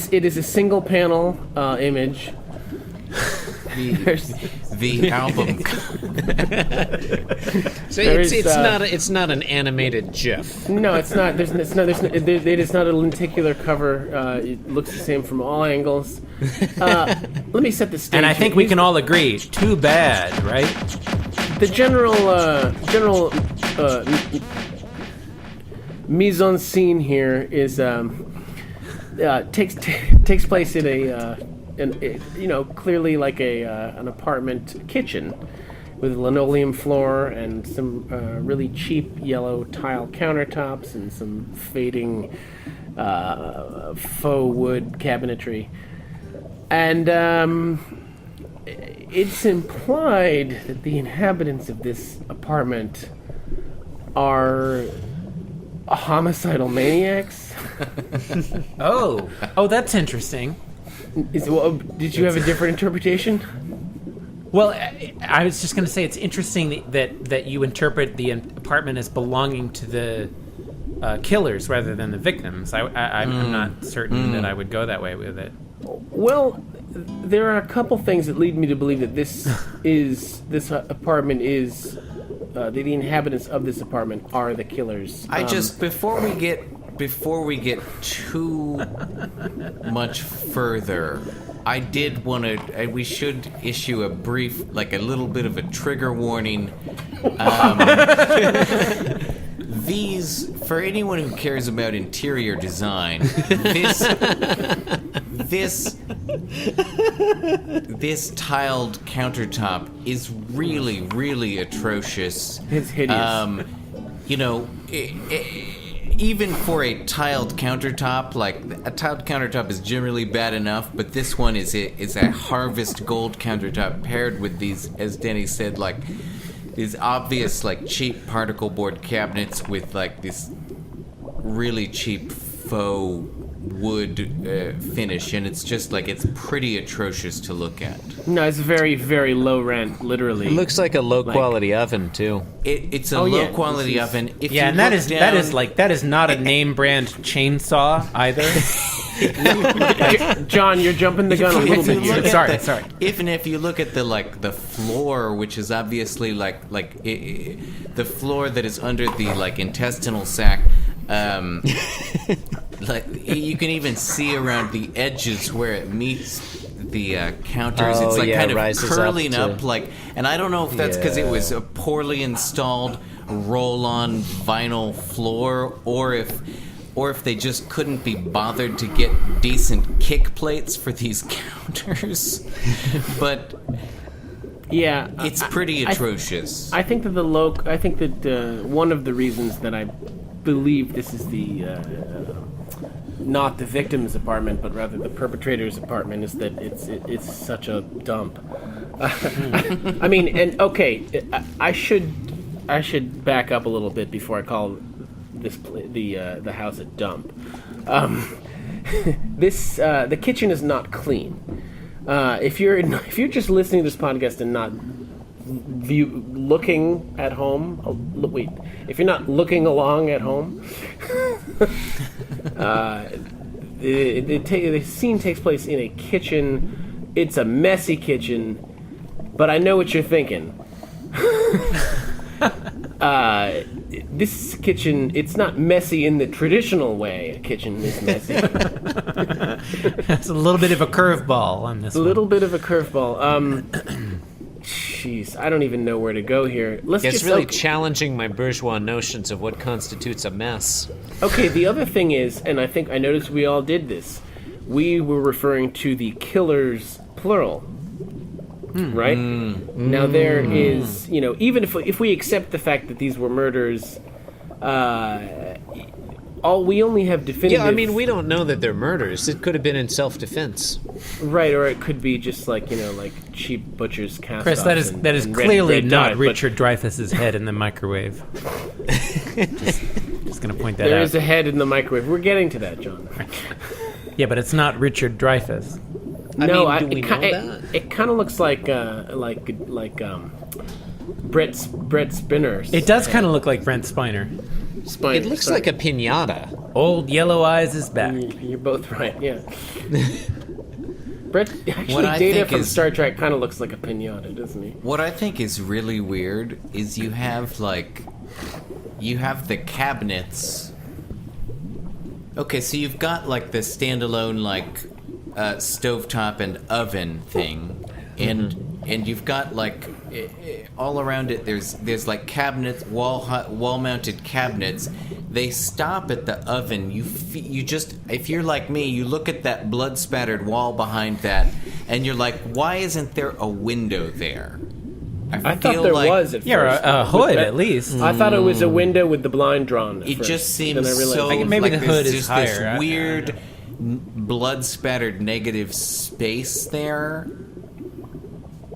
single panel image. The album. So it's not an animated GIF. No, it's not. It is not a lenticular cover. It looks the same from all angles. Let me set the stage. And I think we can all agree, too bad, right? The general mise en scene here is takes place in clearly like an apartment kitchen with a linoleum floor and some really cheap yellow tile countertops and some fading faux wood cabinetry. And it's implied that the inhabitants of this apartment are homicidal maniacs. Oh, that's interesting. Did you have a different interpretation? Well, I was just going to say it's interesting that you interpret the apartment as belonging to the killers rather than the victims. I'm not certain that I would go that way with it. Well, there are a couple things that lead me to believe that the inhabitants of this apartment are the killers. Before we get too much further, I did want to. We should issue a brief, like a little bit of a trigger warning. These, for anyone who cares about interior design, this tiled countertop is really, really atrocious. It's hideous. Even for a tiled countertop, like a tiled countertop is generally bad enough, but this one is a harvest gold countertop paired with these, as Denny said, like these obvious like cheap particle board cabinets with like this really cheap faux wood finish, and it's just like it's pretty atrocious to look at. No, it's very, very low rent, literally. It looks like a low quality oven too. It's a low quality oven. If you and that is not a name brand chainsaw either. John, you're jumping the gun a little bit here. Sorry. Even if you look at the floor, which is obviously the floor that is under the like intestinal sac. Like you can even see around the edges where it meets the counters. It's like kind of curling up like, and I don't know if that's because it was a poorly installed roll-on vinyl floor, or if they just couldn't be bothered to get decent kick plates for these counters. But yeah, it's pretty atrocious. I think that one of the reasons that I believe this is the not the victim's apartment, but rather the perpetrator's apartment, is that it's such a dump. I mean, and okay, I should back up a little bit before I call the house a dump. The kitchen is not clean. If you're just listening to this podcast and not looking at home, if you're not looking along at home, the scene takes place in a kitchen. It's a messy kitchen, but I know what you're thinking. This kitchen, it's not messy in the traditional way a kitchen is messy. That's a little bit of a curveball on this one. A little bit of a curveball. jeez, I don't even know where to go here. It's really challenging my bourgeois notions of what constitutes a mess. Okay, the other thing is, and I think I noticed we all did this, we were referring to the killers, plural. Right? Now there is, even if we accept the fact that these were murders, we only have definitive... Yeah, I mean, we don't know that they're murders. It could have been in self-defense. Right, or it could be just like cheap butcher's cast-offs. Chris, that is clearly not Richard Dreyfuss's head in the microwave. just going to point that out. There is a head in the microwave. We're getting to that, John. Yeah, but it's not Richard Dreyfuss. Do we know that? It kind of looks like Brett Spinner. It does kind of look like Brent Spiner. It looks like a piñata. Old Yellow Eyes is back. You're both right, yeah. Brett, What I Data think from is- Star Trek kind of looks like a piñata, doesn't he? What I think is really weird is you have the cabinets. Okay, so you've got the standalone stovetop and oven thing, and you've got all around it. There's cabinets, wall mounted cabinets. They stop at the oven. You just, if you're like me, you look at that blood spattered wall behind that, and you're like, why isn't there a window there? I thought there was at first. Yeah, a hood at least. I thought it was a window with the blind drawn. It first. just Then seems I realized- so. Maybe the hood there's is just this higher. weird, blood spattered negative space there.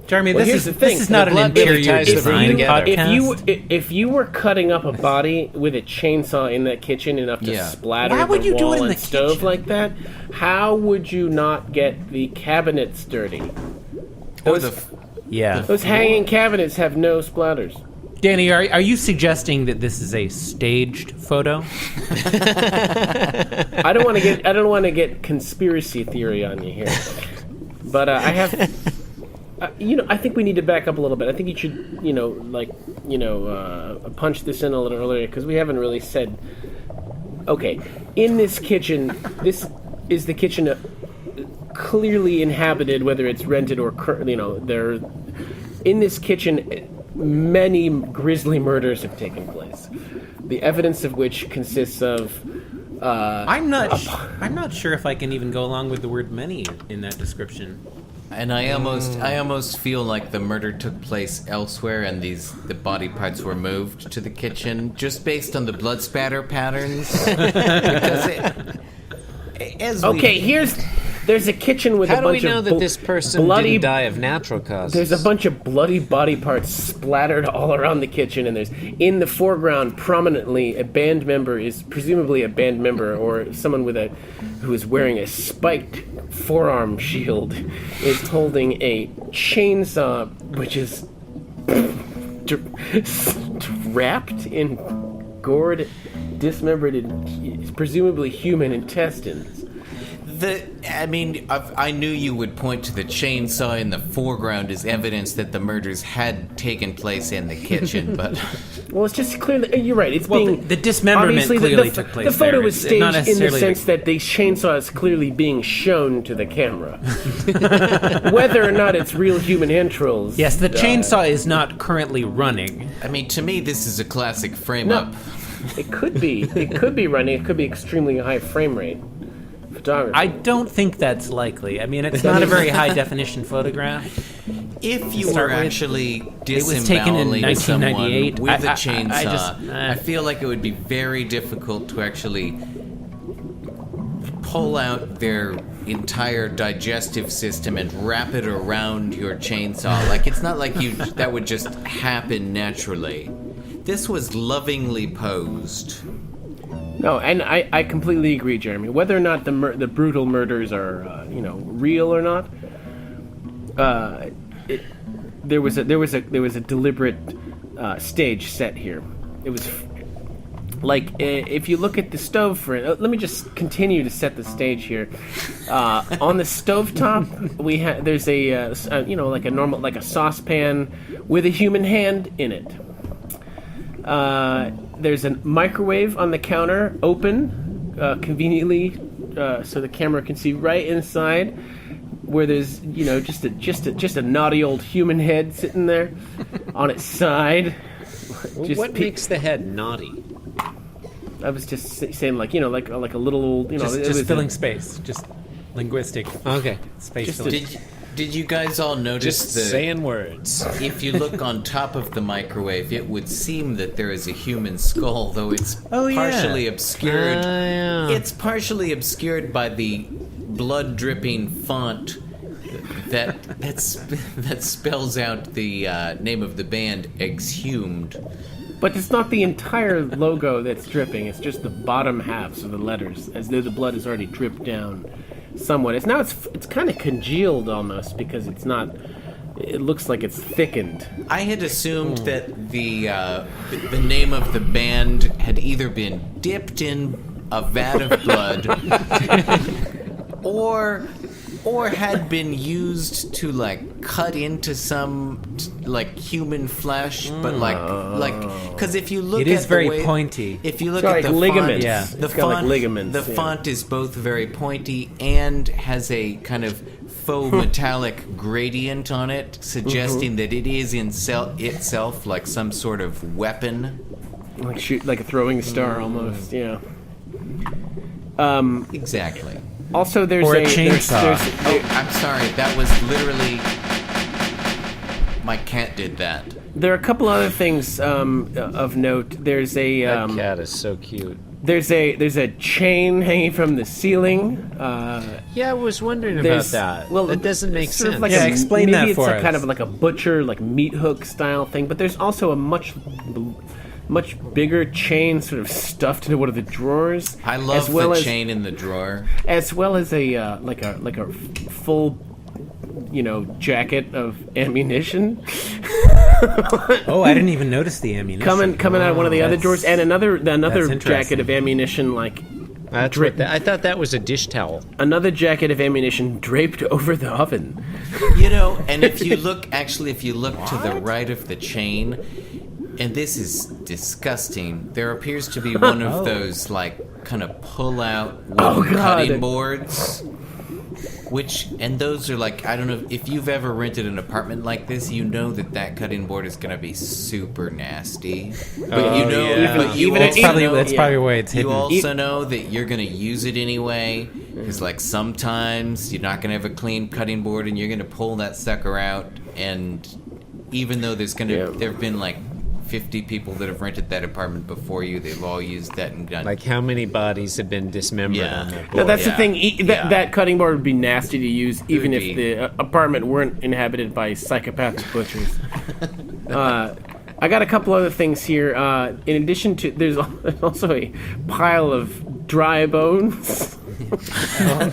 Jeremy, Well, this here's is the thing. this is not The an blood really interior ties the room design together. podcast. If you were cutting up a body with a chainsaw in that kitchen enough to Yeah. splatter Why would the you do wall it in and the stove kitchen? like that, how would you not get the cabinets dirty? Or Yeah. Those hanging cabinets have no splatters. Danny, are you suggesting that this is a staged photo? I don't want to get conspiracy theory on you here, but I have. I think we need to back up a little bit. I think you should, punch this in a little earlier because we haven't really said. Okay, in this kitchen, this is the kitchen clearly inhabited, whether it's rented or there. In this kitchen, many grisly murders have taken place. The evidence of which consists of. I'm not sure if I can even go along with the word "many" in that description. And I almost feel like the murder took place elsewhere, and the body parts were moved to the kitchen just based on the blood spatter patterns. There's a kitchen with How a do we bunch know of that this person bloody didn't die of natural causes? There's a bunch of bloody body parts splattered all around the kitchen, and there's in the foreground prominently a band member is presumably a band member or someone who is wearing a spiked forearm shield is holding a chainsaw which is wrapped in gored, dismembered, and presumably human intestines. I knew you would point to the chainsaw in the foreground as evidence that the murders had taken place in the kitchen, but... Well, it's just clear that you're right. It's the dismemberment obviously clearly took place The photo there. is It's not staged in the necessarily sense that the chainsaw is clearly being shown to the camera. Whether or not it's real human entrails. Yes, the chainsaw is not currently running. to me, this is a classic frame-up. It could be. It could be running. It could be extremely high frame rate photography. I don't think that's likely. It's not a very high definition photograph. If you Start were with- actually It was taken in disemboweling someone 1998. with a I chainsaw, I just- feel like it would be very difficult to actually pull out their entire digestive system and wrap it around your chainsaw. It's not like that would just happen naturally. This was lovingly posed. No, and I completely agree, Jeremy. Whether or not the brutal murders are real or not, there was a deliberate stage set here. It was if you look at the stove let me just continue to set the stage here. On the stovetop, there's a normal a saucepan with a human hand in it. There's a microwave on the counter, open, conveniently, so the camera can see right inside. where there's just a naughty old human head sitting there on its side. What makes the head naughty? I was just saying, like a little old, just filling space, just linguistic. Okay, space. Did you guys all notice just saying words? If you look on top of the microwave, it would seem that there is a human skull, though it's partially obscured. It's partially obscured by the blood-dripping font that spells out the name of the band, Exhumed. But it's not the entire logo that's dripping. It's just the bottom halves of the letters, as though the blood has already dripped down somewhat. It's kind of congealed almost, because it's not. It looks like it's thickened. I had assumed that the name of the band had either been dipped in a vat of blood, or had been used to cut into some human flesh, but because if you look, it is at very the way, pointy. If you look it's at like the ligaments, font, the it's got font, ligaments. The font is both very pointy and has a kind of faux metallic gradient on it, suggesting that it is in itself like some sort of weapon, like a throwing star almost. Yeah. Exactly. Also, there's or a chainsaw. I'm sorry, that was literally... My cat did that. There are a couple other things of note. There's a... that cat is so cute. There's a chain hanging from the ceiling. Yeah, I was wondering about that. Well, that doesn't make sense. Explain maybe that it's for us. kind of like a butcher, like meat hook style thing. But there's also a much bigger chain sort of stuffed into one of the drawers. I love the chain in the drawer. As well as a like a full, jacket of ammunition. Oh, I didn't even notice the ammunition. Coming out of one of the other drawers, and another interesting. jacket of ammunition, That's I thought that was a dish towel. Another jacket of ammunition draped over the oven. And if you look to the right of the chain, and this is disgusting, there appears to be one of those kind of pull out cutting boards. And those are I don't know if you've ever rented an apartment like this, that cutting board is going to be super nasty. But that's probably why it's hidden. You also know that you're going to use it anyway, because sometimes you're not going to have a clean cutting board, and you're going to pull that sucker out, and even though there've been 50 people that have rented that apartment before you, they've all used that and done. How many bodies have been dismembered on that board? No, that's the thing. That cutting board would be nasty to use, even if the apartment weren't inhabited by psychopathic butchers. I got a couple other things here. In addition to, there's also a pile of dry bones.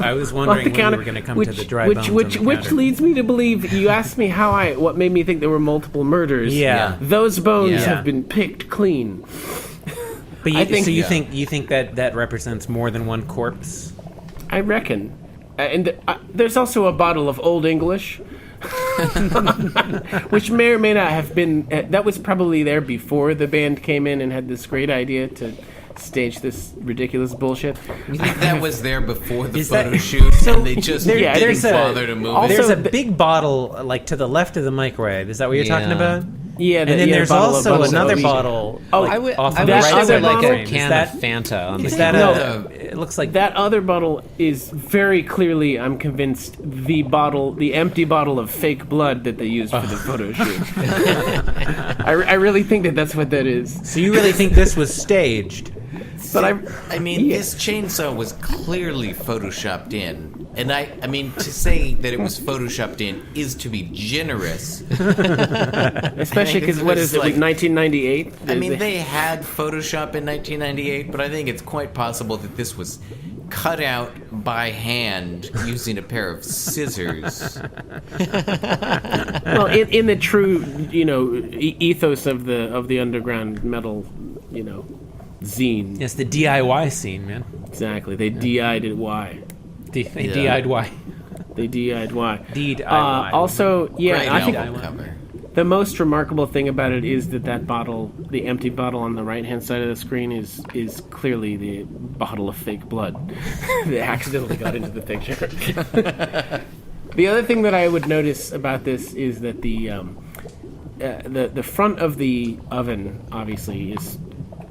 I was wondering when we were going to come to the dry bones. Which leads me to believe, you asked me what made me think there were multiple murders. Yeah. Those bones have been picked clean. But you think that represents more than one corpse? I reckon. And there's also a bottle of Old English, which may or may not have been... that was probably there before the band came in and had this great idea to stage this ridiculous bullshit. You think that was there before the photo shoot, and they just didn't bother to move it? There's a big bottle, to the left of the microwave. Is that what you're talking about? Yeah, and then there's also another bottle. I would picture a can of Fanta on the counter. It looks like that other bottle is very clearly, I'm convinced, the empty bottle of fake blood that they used for the photo shoot. I really think that's what that is. So you really think this was staged? But this chainsaw was clearly photoshopped in. And I mean, to say that it was photoshopped in is to be generous. Especially because, what is it, 1998? I mean, they had Photoshop in 1998, but I think it's quite possible that this was cut out by hand using a pair of scissors. Well, in the true, ethos of the underground metal, zine. It's the DIY scene, man. Exactly. They DI'd it. Why? They DI'd why? They DI'd why? DIY. Also, I think cover. The most remarkable thing about it is that bottle, the empty bottle on the right-hand side of the screen, is clearly the bottle of fake blood that accidentally got into the picture. The other thing that I would notice about this is that the front of the oven obviously is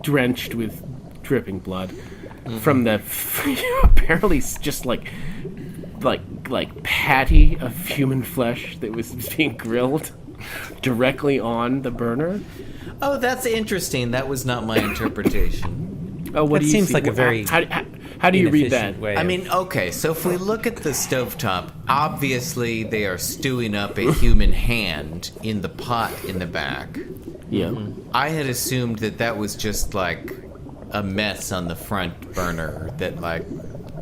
drenched with dripping blood from the apparently just like patty of human flesh that was being grilled directly on the burner. Oh, that's interesting. That was not my interpretation. Oh, what That do you seems see? like a very how do you read that? inefficient way I of- mean, okay, so if we look at the stovetop, obviously they are stewing up a human hand in the pot in the back. Yeah. I had assumed that was just like a mess on the front burner that like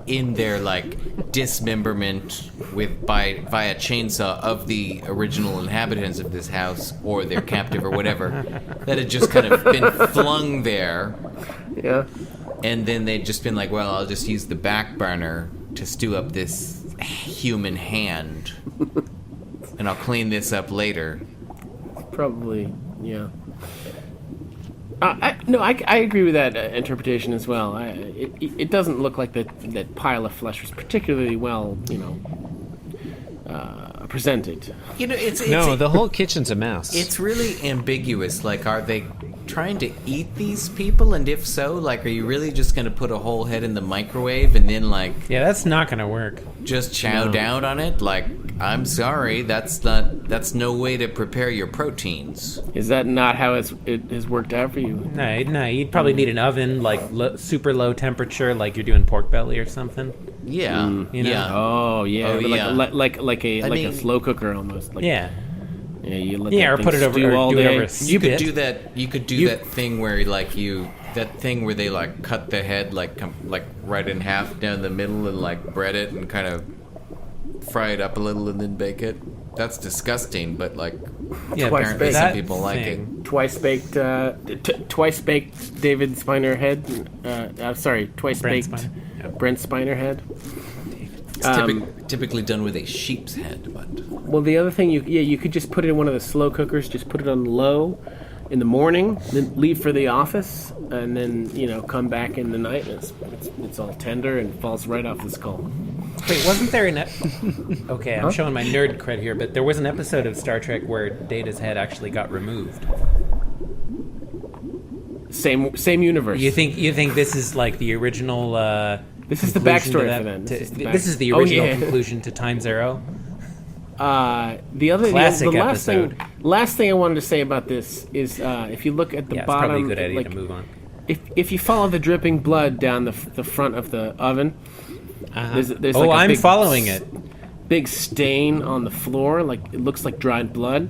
in their like dismemberment via chainsaw of the original inhabitants of this house or their captive or whatever, that had just kind of been flung there. Yeah. And then they'd just been like, well, I'll just use the back burner to stew up this human hand. And I'll clean this up later. Probably, yeah. I agree with that interpretation as well. It doesn't look like that pile of flesh was particularly well, presented. It's the whole kitchen's a mess. It's really ambiguous. Like, are they trying to eat these people? And if so, like, are you really just going to put a whole head in the microwave and then, like... Yeah, that's not going to work. Just chow down on it? Like, I'm sorry, that's no way to prepare your proteins. Is that not how it has worked out for you? No, you'd probably need an oven, like super low temperature, like you're doing pork belly or something. Yeah, You know? yeah. Oh, yeah. Oh, yeah. Like a mean- slow cooker almost. Like, Yeah. Yeah, you let Yeah, that or thing put it over, stew or all do it day. over a You spit. could do that. You could do that thing where where they like cut the head like right in half down the middle and like bread it and kind of fry it up a little and then bake it. That's disgusting, but like Yeah, apparently that some people like it. thing. Twice baked David Spiner head. Twice Brent baked Spiner. Yep. Brent Spiner head. It's typically done with a sheep's head, but Well, the other thing, you could just put it in one of the slow cookers. Just put it on low in the morning, then leave for the office, and then come back in the night. And it's all tender and falls right off the skull. Wait, wasn't there Okay, I'm showing my nerd cred here, but there was an episode of Star Trek where Data's head actually got removed. Same universe. You think this is like the original? This is the conclusion to backstory that- for them. This is the original conclusion to Time Zero. The Classic last episode. thing I wanted to say about this is if you look at the Yeah, it's bottom, probably a good idea to move on. If you follow the dripping blood down the front of the oven, there's Oh, like a I'm big following it. big stain on the floor, like it looks like dried blood,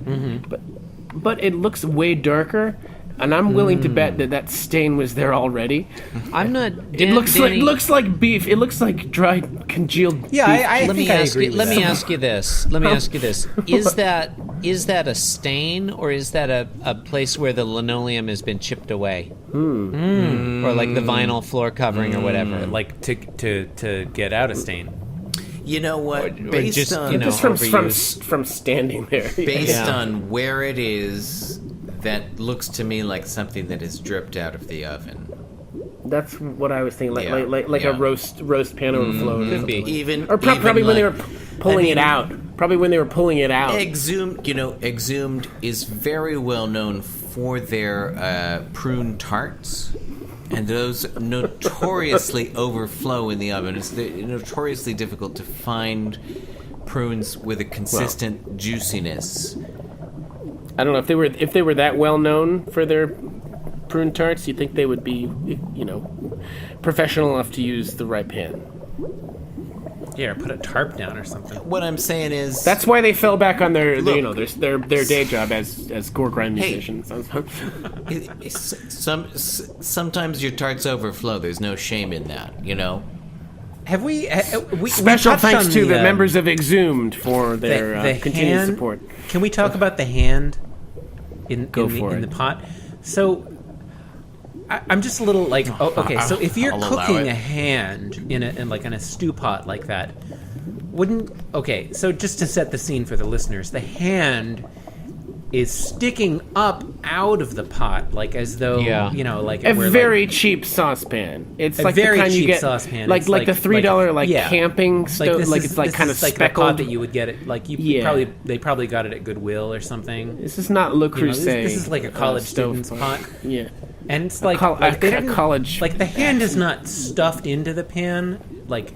but it looks way darker. And I'm willing to bet that stain was there already. I'm not. It looks like beef. It looks like dried congealed. Yeah, beef. I think I agree with Let me that. ask you this. Is that a stain, or is that a place where the linoleum has been chipped away, or like the vinyl floor covering or whatever? Like to get out a stain. you know what? Or Based just, on Just from overused. standing there. based on where it is, that looks to me like something that is dripped out of the oven. That's what I was thinking, like Yeah. a roast pan overflow. or Could be. something. Even Or probably when they were pulling I it mean, out. Probably when they were pulling it out. Exhumed is very well known for their prune tarts, and those notoriously overflow in the oven. It's notoriously difficult to find prunes with a consistent juiciness. I don't know if they were that well known for their prune tarts. You think they would be, professional enough to use the right pan? Yeah, or put a tarp down or something. What I'm saying is That's why they fell back on their Look. their day job as gore grind Hey. musicians. sometimes your tarts overflow. There's no shame in that, Have we Special touched thanks on to the the members of Exhumed for their the continued hand? support. Can we talk about the hand in Go for the it. pot? So I'm just a little like, okay. So if you're I'll allow cooking it. a hand in a stew pot like that, wouldn't? Okay, so just to set the scene for the listeners, the hand is sticking up out of the pot, like as though like a we're very cheap saucepan. It's a like very the kind cheap you get, saucepan. like It's the $3 camping stove. this Like is- it's like this kind of is like speckled. the pot that you would get it. Like they probably got it at Goodwill or something. This is not Le You know, Creuset. this is like a college student's pot. Yeah. And it's like, they didn't- college. Like the hand is not stuffed into the pan, like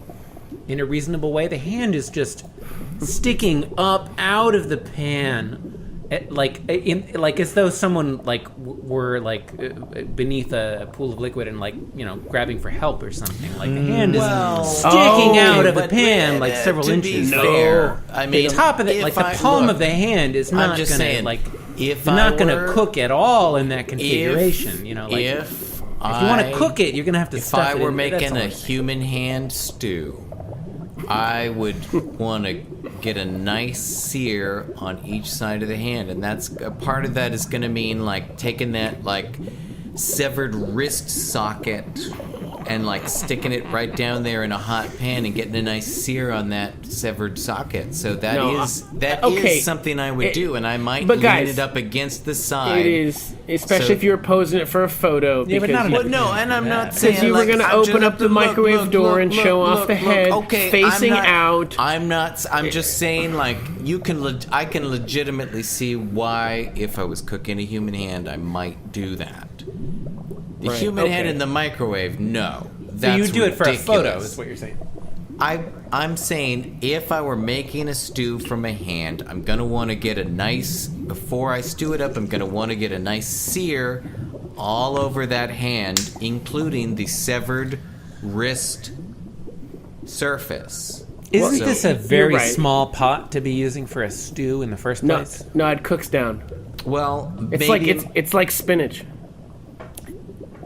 in a reasonable way. The hand is just sticking up out of the pan, like as though someone were beneath a pool of liquid and grabbing for help or something. Like the hand is sticking out of the pan like several inches. I mean, the top of it, like the palm of the hand, is not just gonna saying, if you're not I gonna were- cook at all in that configuration. If you want to cook it, you're gonna have to If stuff I it were in. That's making all a I'm saying. human hand stew, I would want to get a nice sear on each side of the hand, and that's a part of that is going to mean taking that severed wrist socket and sticking it right down there in a hot pan and getting a nice sear on that severed socket. So that is something I would do, and I might lean it up against the side. It is, especially if you were posing it for a photo. Yeah, but because not you- and I'm not saying Because you were going to open up the microwave door and show off the head facing out. I'm not. I'm just saying, you can. I can legitimately see why, if I was cooking a human hand, I might do that. The human hand in the microwave, no. So you do it for a photo, ridiculous. is what you're saying. I'm saying if I were making a stew from a hand, I'm gonna want to get a nice, before I stew it up, I'm gonna want to get a nice sear all over that hand, including the severed wrist surface. Isn't this a very right. small pot to be using for a stew in the first place? No, it cooks down. Well, It's maybe, it's like spinach.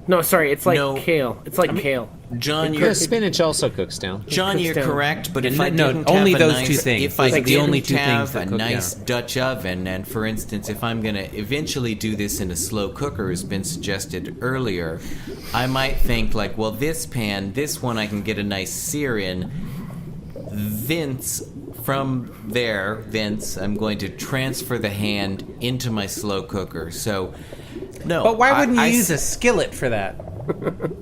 No, sorry, it's like kale. It's like kale. John, The you're spinach also cooks down. John, you're down. correct, but if No, I no, didn't only have a those nice, two things. if I Those are the only didn't two things have that a cook nice down. Dutch oven, and for instance, if I'm going to eventually do this in a slow cooker, has been suggested earlier, I might think well, this pan, this one I can get a nice sear in. From there, I'm going to transfer the hand into my slow cooker. So, no. But why wouldn't you use a skillet for that?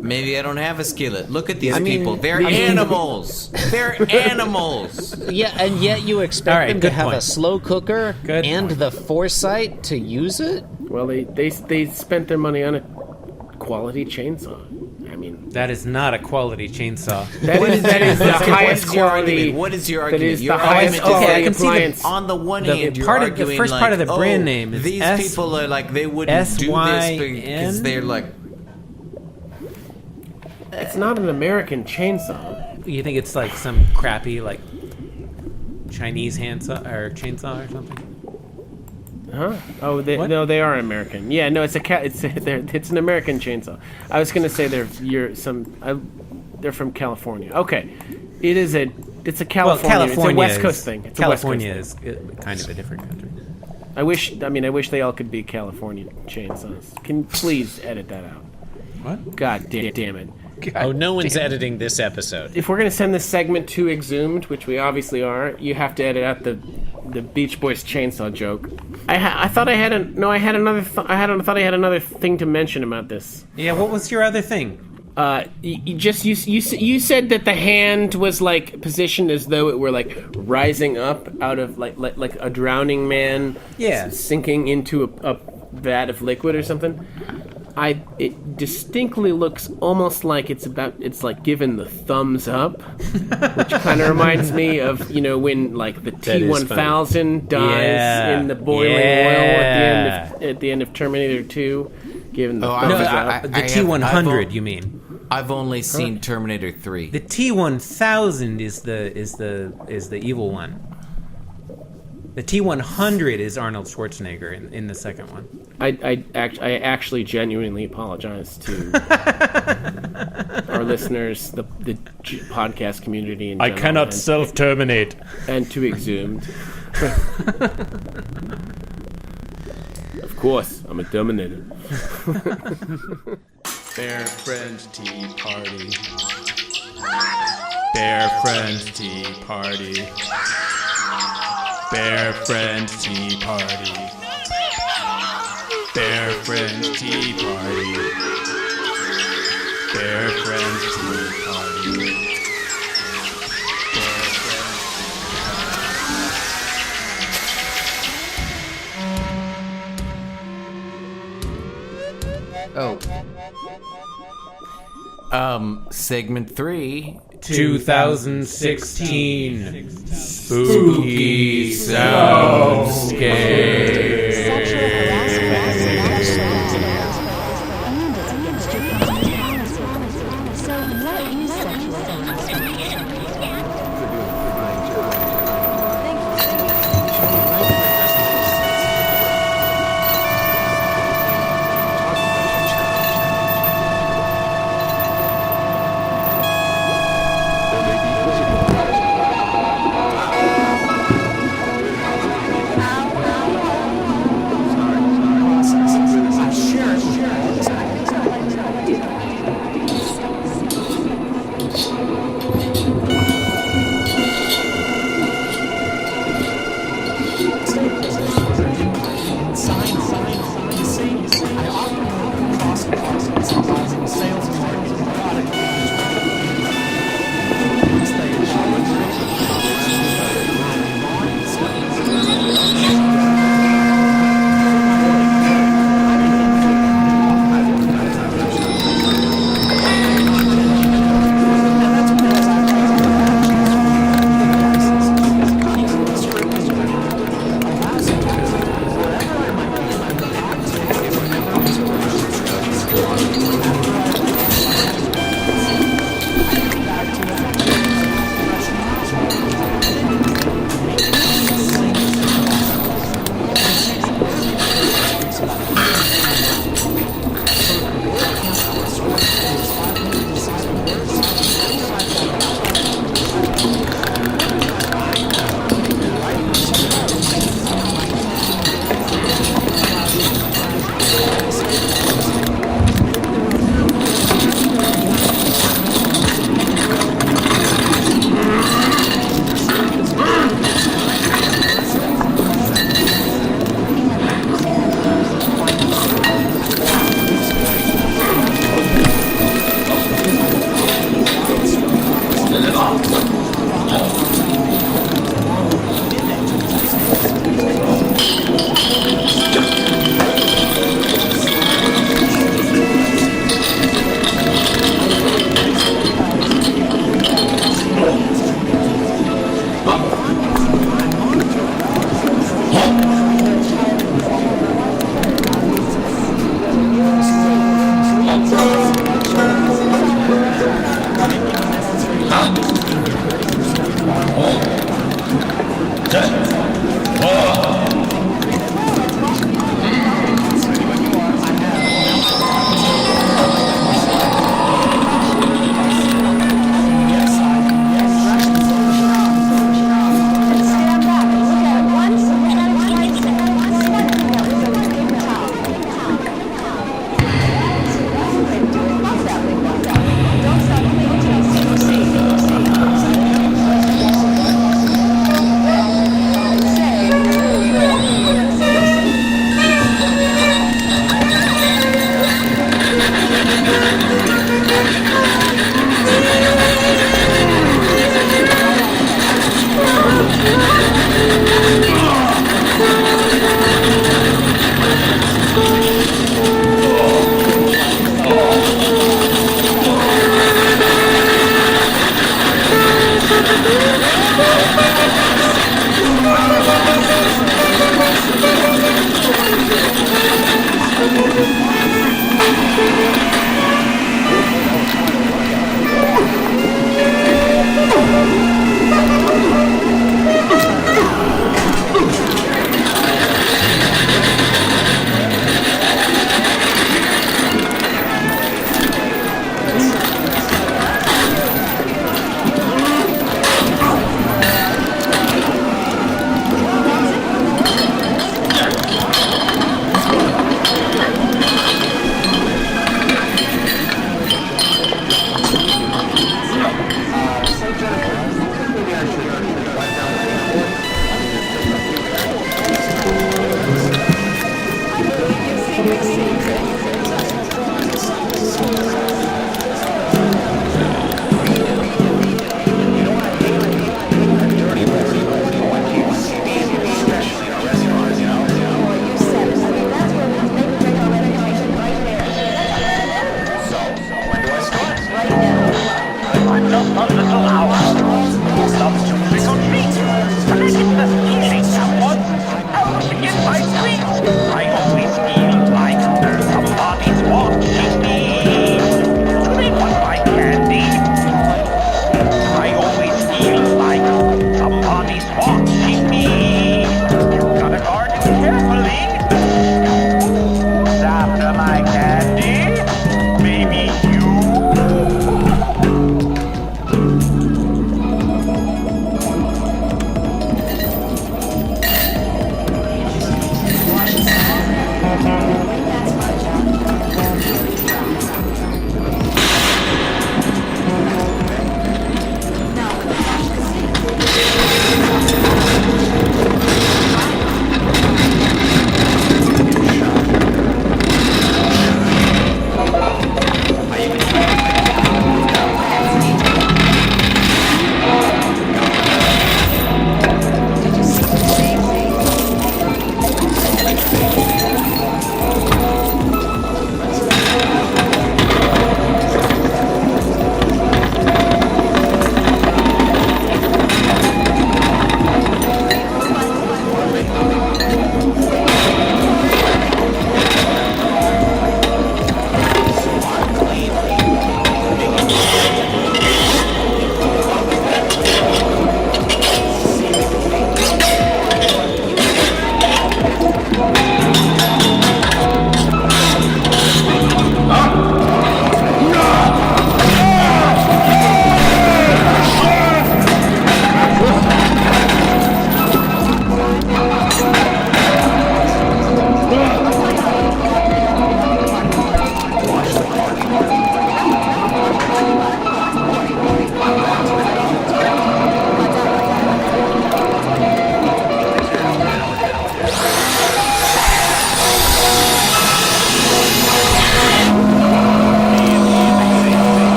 Maybe I don't have a skillet. Look at these people. They're animals. They're animals. Yeah, and yet you expect All right, them to good have a point. slow cooker Good and point. the foresight to use it? Well, they spent their money on a quality chainsaw. I mean, That is not a quality chainsaw. that is the highest What is your quality. argument? What is your That argument? is the Your highest argument is okay, I quality can see the- appliance. on the one The hand, you're part of- the arguing first part of the brand name is these S- people are they wouldn't do this because SYN? they're It's not an American chainsaw. You think it's like some crappy Chinese handsaw or chainsaw or something? Huh? Oh, What? no, they are American. Yeah, no, it's it's an American chainsaw. I was gonna say they're from California. Okay, it's a California. California It's a West is- Coast thing. It's California a West Coast is kind of a different country. thing. I wish they all could be California chainsaws. Can you please edit that out? What? God damn it. Oh, no one's editing this episode. If we're gonna send this segment to Exhumed, which we obviously are, you have to edit out the Beach Boys chainsaw joke. I thought I had another thing to mention about this. Yeah, what was your other thing? You said that the hand was positioned as though it were rising up out of like a drowning man, Yeah. sinking into a vat of liquid or something. It distinctly looks almost like it's given the thumbs up, which kind of reminds me of when the T-1000 dies Yeah. in the boiling oil at the end of Terminator 2, giving the thumbs up. The T-100, you mean? I've only seen Terminator 3. The T-1000 is the evil one. The T-100 is Arnold Schwarzenegger in the second one. I actually genuinely apologize to our listeners, the podcast community in general. self-terminate. And to Exhumed. Of course, I'm a Terminator. Bear friend tea party. Bear friend tea party. Bear friend tea party. Bear Friend Tea Party. Bear Friend Tea Party. Bear Friend. Oh, Segment 3. 2016 Spooky Soundscape. Sexual harassment is and it's against your company policy. So what is sexual harassment?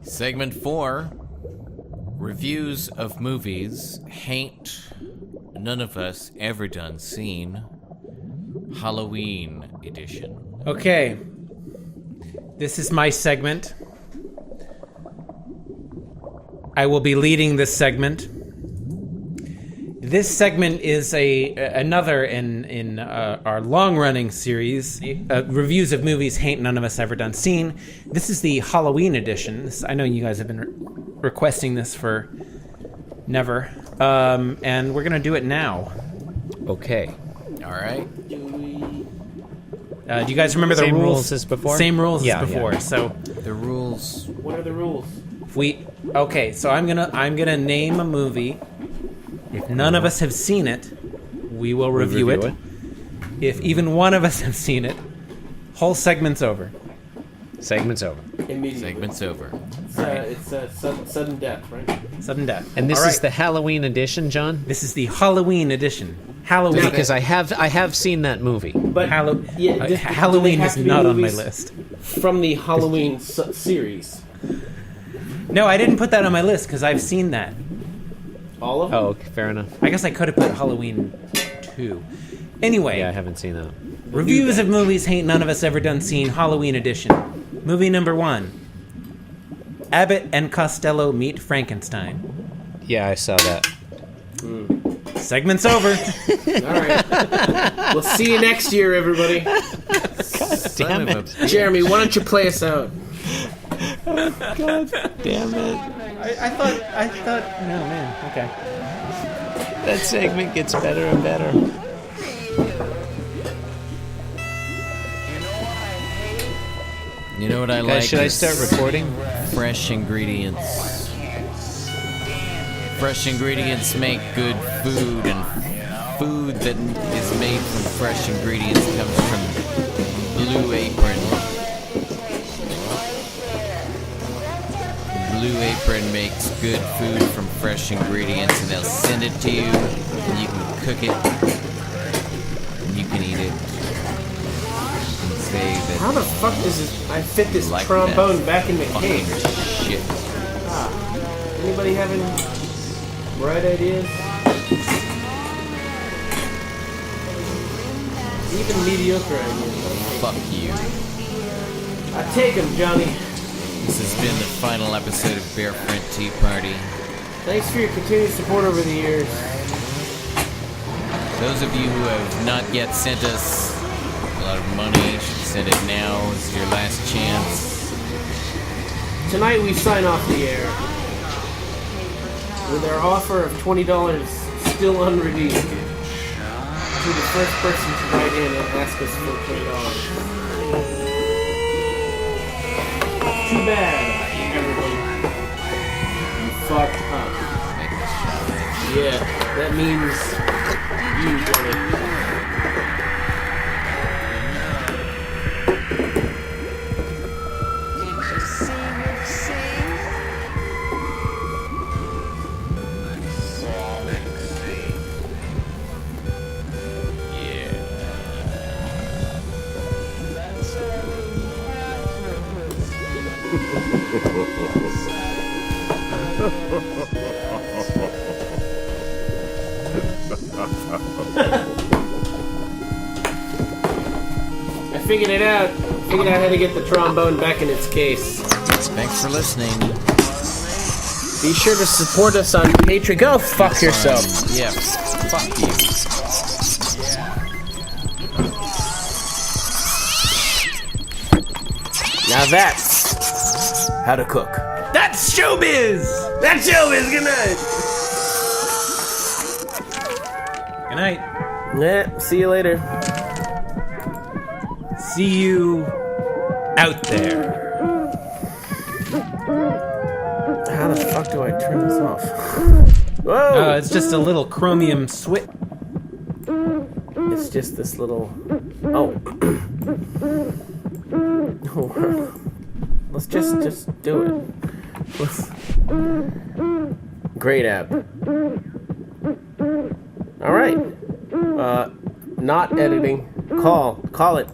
Segment 4. Reviews of movies hain't none of us ever done seen. Halloween edition. Okay. This is my segment. I will be leading this segment. This segment is another in our long-running series, reviews of movies hain't none of us ever done seen. This is the Halloween edition. I know you guys have been requesting this for never, and we're gonna do it now. Okay. All right. Do you guys remember the Same rules? rules as before? Same rules Yeah, as before. yeah. So The rules. What are the rules? okay. So I'm gonna name a movie. If none of us have seen it, we will review it. If even one of us have seen it, whole segment's over. Segment's over. Immediately. Segment's over. It's sudden death, right? Sudden death. And this All is right. the Halloween edition, John? This is the Halloween edition. Halloween. Because I have seen that movie. But Halloween do they have is to be not on my movies list. From the Halloween series. No, I didn't put that on my list because I've seen that. All of them? Oh, okay, fair enough. I guess I could have put Halloween 2. Anyway, Yeah, I haven't seen that. reviews of movies hain't none of us ever done seen. Halloween edition. Movie number 1. Abbott and Costello meet Frankenstein. Yeah, I saw that. Segment's over. All right. We'll see you next year, everybody. Damn it. Jeremy, why don't you play us out? God damn it. I thought, no, man, okay. That segment gets better and better. You know what I like? Guys, should I start recording? Fresh ingredients. Fresh ingredients make good food, and food that is made from fresh ingredients comes from Blue Apron. Blue Apron makes good food from fresh ingredients, and they'll send it to you, and you can cook it, and you can eat it. And say that How the fuck does I fit this like trombone that back in the fucking cage? shit. Anybody having bright ideas? Even mediocre ideas. Fuck you. I take them, Johnny. This has been the final episode of Bearfront Tea Party. Thanks for your continued support over the years. Those of you who have not yet sent us a lot of money should send it now. This is your last chance. Tonight we sign off the air with our offer of $20 still unredeemed to the first person to write in and ask us for $20. Too bad, everybody. You fucked up. Yeah, that means you, Johnny. I figured it out. Figured out how to get the trombone back in its case. Thanks for listening. Be sure to support us on Patreon. Go fuck yourself. Yeah, fuck you. Now that's how to cook. That's showbiz! That's showbiz. Good night. Good night. Yeah, see you later. See you out there. How the fuck do I turn this off? Whoa! It's just a little chromium switch. It's just this little. Oh. Let's just do it. Great app. All right. Not editing. Call it.